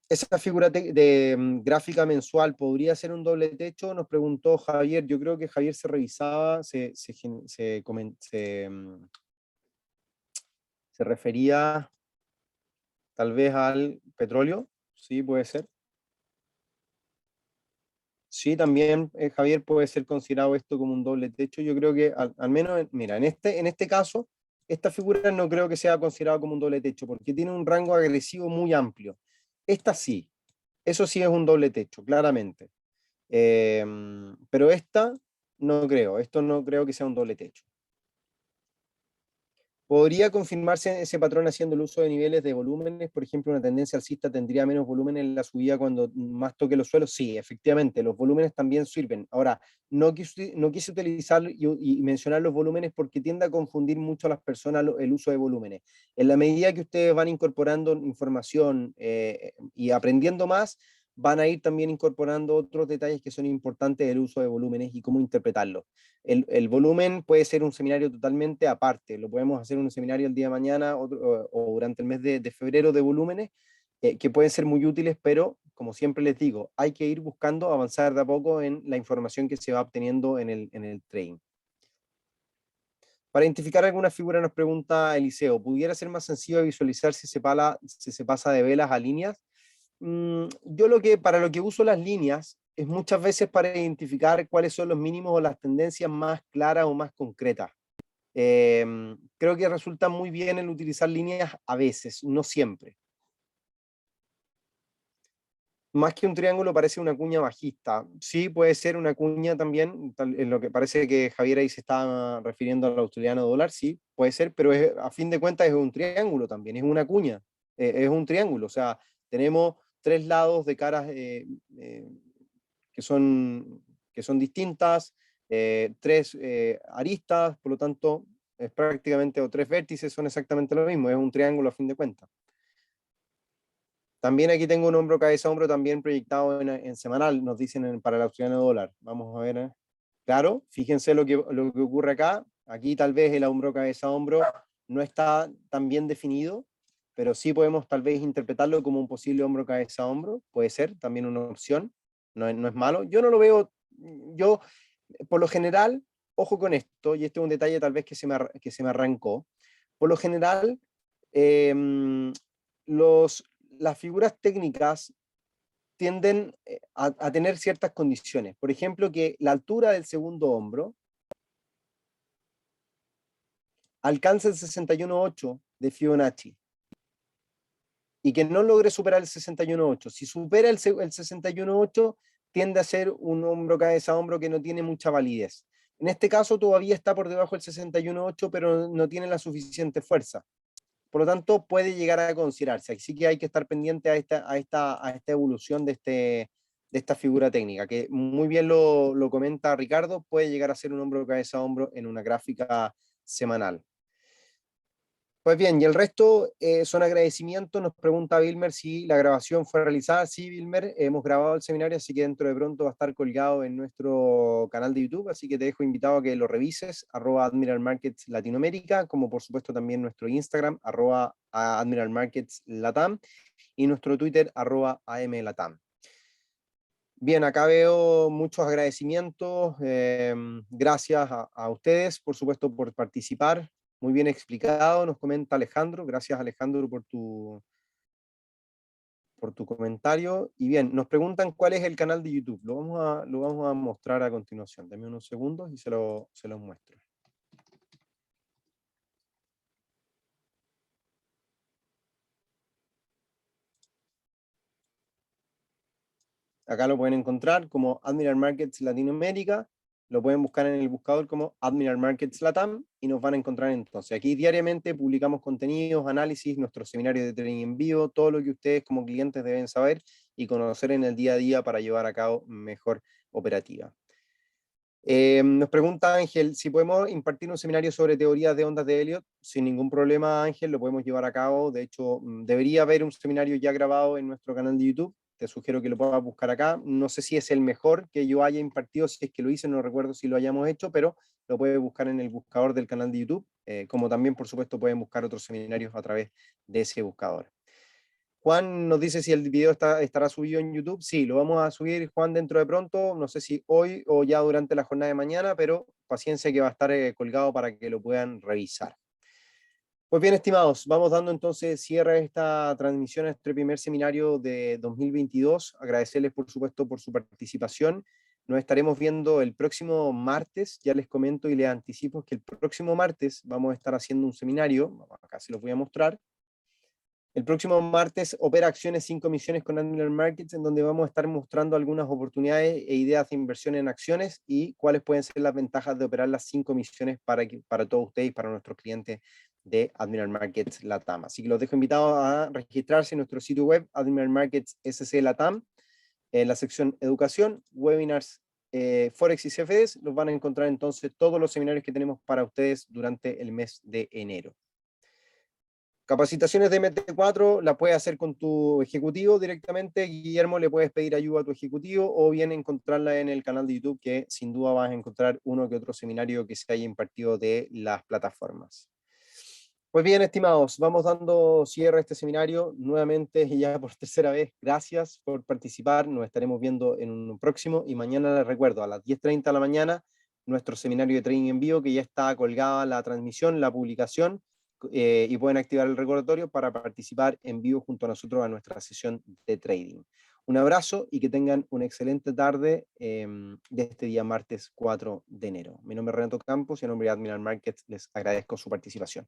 Esa figura de gráfica mensual podría ser un doble techo, nos preguntó Javier. Yo creo que Javier se revisaba, se refería tal vez al petróleo, sí, puede ser. Sí, también, Javier, puede ser considerado esto como un doble techo. Yo creo que al menos, mira, en este caso, esta figura no creo que sea considerado como un doble techo, porque tiene un rango agresivo muy amplio. Esta sí, eso sí es un doble techo, claramente. Pero esta no creo, esto no creo que sea un doble techo. ¿Podría confirmarse ese patrón haciendo el uso de niveles de volúmenes? Por ejemplo, una tendencia alcista tendría menos volumen en la subida cuando más toque los suelos. Sí, efectivamente, los volúmenes también sirven. Ahora, no quise utilizar y mencionar los volúmenes porque tiende a confundir mucho a las personas el uso de volúmenes. En la medida que ustedes van incorporando información y aprendiendo más, van a ir también incorporando otros detalles que son importantes del uso de volúmenes y cómo interpretarlos. El volumen puede ser un seminario totalmente aparte, lo podemos hacer un seminario el día de mañana o durante el mes de febrero de volúmenes, que pueden ser muy útiles, pero como siempre les digo, hay que ir buscando avanzar de a poco en la información que se va obteniendo en el trading. Para identificar alguna figura nos pregunta Eliseo, ¿pudiera ser más sencillo visualizar si se pasa de velas a líneas? Yo para lo que uso las líneas es muchas veces para identificar cuáles son los mínimos o las tendencias más claras o más concretas. Creo que resulta muy bien el utilizar líneas a veces, no siempre. Más que un triángulo parece una cuña bajista. Sí, puede ser una cuña también, en lo que parece que Javier ahí se está refiriendo al australiano dólar, sí, puede ser, pero a fin de cuentas es un triángulo también, es una cuña, es un triángulo, o sea, tenemos tres lados de caras que son distintas, tres aristas, por lo tanto, es prácticamente, o tres vértices son exactamente lo mismo, es un triángulo a fin de cuentas. También aquí tengo un hombro cabeza hombro también proyectado en semanal, nos dicen para el australiano dólar. Vamos a ver. Claro, fíjense lo que ocurre acá. Aquí tal vez el hombro cabeza hombro no está tan bien definido, pero sí podemos tal vez interpretarlo como un posible hombro cabeza hombro. Puede ser también una opción. No es malo. Yo no lo veo. Yo, por lo general, ojo con esto, y este es un detalle tal vez que se me arrancó. Por lo general, eh, las figuras técnicas tienden a tener ciertas condiciones. Por ejemplo, que la altura del segundo hombro alcance el 61.8 de Fibonacci y que no logre superar el 61.8. Si supera el 61.8, tiende a ser un hombro cabeza a hombro que no tiene mucha validez. En este caso todavía está por debajo del 61.8, pero no tiene la suficiente fuerza. Por lo tanto, puede llegar a considerarse. Así que hay que estar pendiente a esta evolución de de esta figura técnica, que muy bien lo comenta Ricardo, puede llegar a ser un hombro cabeza a hombro en una gráfica semanal. Pues bien, y el resto son agradecimientos. Nos pregunta Wilmer si la grabación fue realizada. Sí, Wilmer, hemos grabado el seminario, así que dentro de pronto va a estar colgado en nuestro canal de YouTube, así que te dejo invitado a que lo revises, @Admiral Markets Latinoamérica, como por supuesto también nuestro Instagram, @Admiral Markets Latam, y nuestro Twitter, @AMLatam. Bien, acá veo muchos agradecimientos. Gracias a ustedes, por supuesto, por participar. Muy bien explicado, nos comenta Alejandro. Gracias, Alejandro, por tu comentario. Y bien, nos preguntan cuál es el canal de YouTube. Lo vamos a mostrar a continuación. Dame unos segundos y se los muestro. Acá lo pueden encontrar como Admiral Markets Latinoamérica, lo pueden buscar en el buscador como Admiral Markets Latam y nos van a encontrar entonces. Aquí diariamente publicamos contenidos, análisis, nuestros seminarios de trading en vivo, todo lo que ustedes como clientes deben saber y conocer en el día a día para llevar a cabo mejor operativa. Nos pregunta Ángel si podemos impartir un seminario sobre teorías de ondas de Elliot. Sin ningún problema, Ángel, lo podemos llevar a cabo. De hecho, debería haber un seminario ya grabado en nuestro canal de YouTube. Te sugiero que lo puedas buscar acá. No sé si es el mejor que yo haya impartido, si es que lo hice, no recuerdo si lo hayamos hecho, pero lo puedes buscar en el buscador del canal de YouTube, como también, por supuesto, pueden buscar otros seminarios a través de ese buscador. Juan nos dice si el video estará subido en YouTube. Sí, lo vamos a subir, Juan, dentro de pronto. No sé si hoy o ya durante la jornada de mañana, pero paciencia que va a estar colgado para que lo puedan revisar. Pues bien, estimados, vamos dando entonces cierre a esta transmisión, a este primer seminario de 2022. Agradecerles, por supuesto, por su participación. Nos estaremos viendo el próximo martes. Ya les comento y les anticipo que el próximo martes vamos a estar haciendo un seminario. Acá se los voy a mostrar. El próximo martes opera acciones sin comisiones con Admiral Markets, en donde vamos a estar mostrando algunas oportunidades e ideas de inversión en acciones y cuáles pueden ser las ventajas de operarlas sin comisiones para todos ustedes y para nuestros clientes de Admiral Markets Latam. Así que los dejo invitados a registrarse en nuestro sitio web, Admiral Markets SC Latam, en la sección Educación, Webinars, Forex y CFDs. Los van a encontrar entonces todos los seminarios que tenemos para ustedes durante el mes de enero. Capacitaciones de MT4 la puedes hacer con tu ejecutivo directamente. Guillermo, le puedes pedir ayuda a tu ejecutivo o bien encontrarla en el canal de YouTube, que sin duda vas a encontrar uno que otro seminario que se haya impartido de las plataformas. Pues bien, estimados, vamos dando cierre a este seminario. Nuevamente, y ya por tercera vez, gracias por participar. Nos estaremos viendo en un próximo y mañana les recuerdo a las 10:30 de la mañana nuestro seminario de trading en vivo, que ya está colgada la transmisión, la publicación, y pueden activar el recordatorio para participar en vivo junto a nosotros a nuestra sesión de trading. Un abrazo y que tengan una excelente tarde de este día martes 4 de enero. Mi nombre es Renato Campos y en nombre de Admiral Markets les agradezco su participación.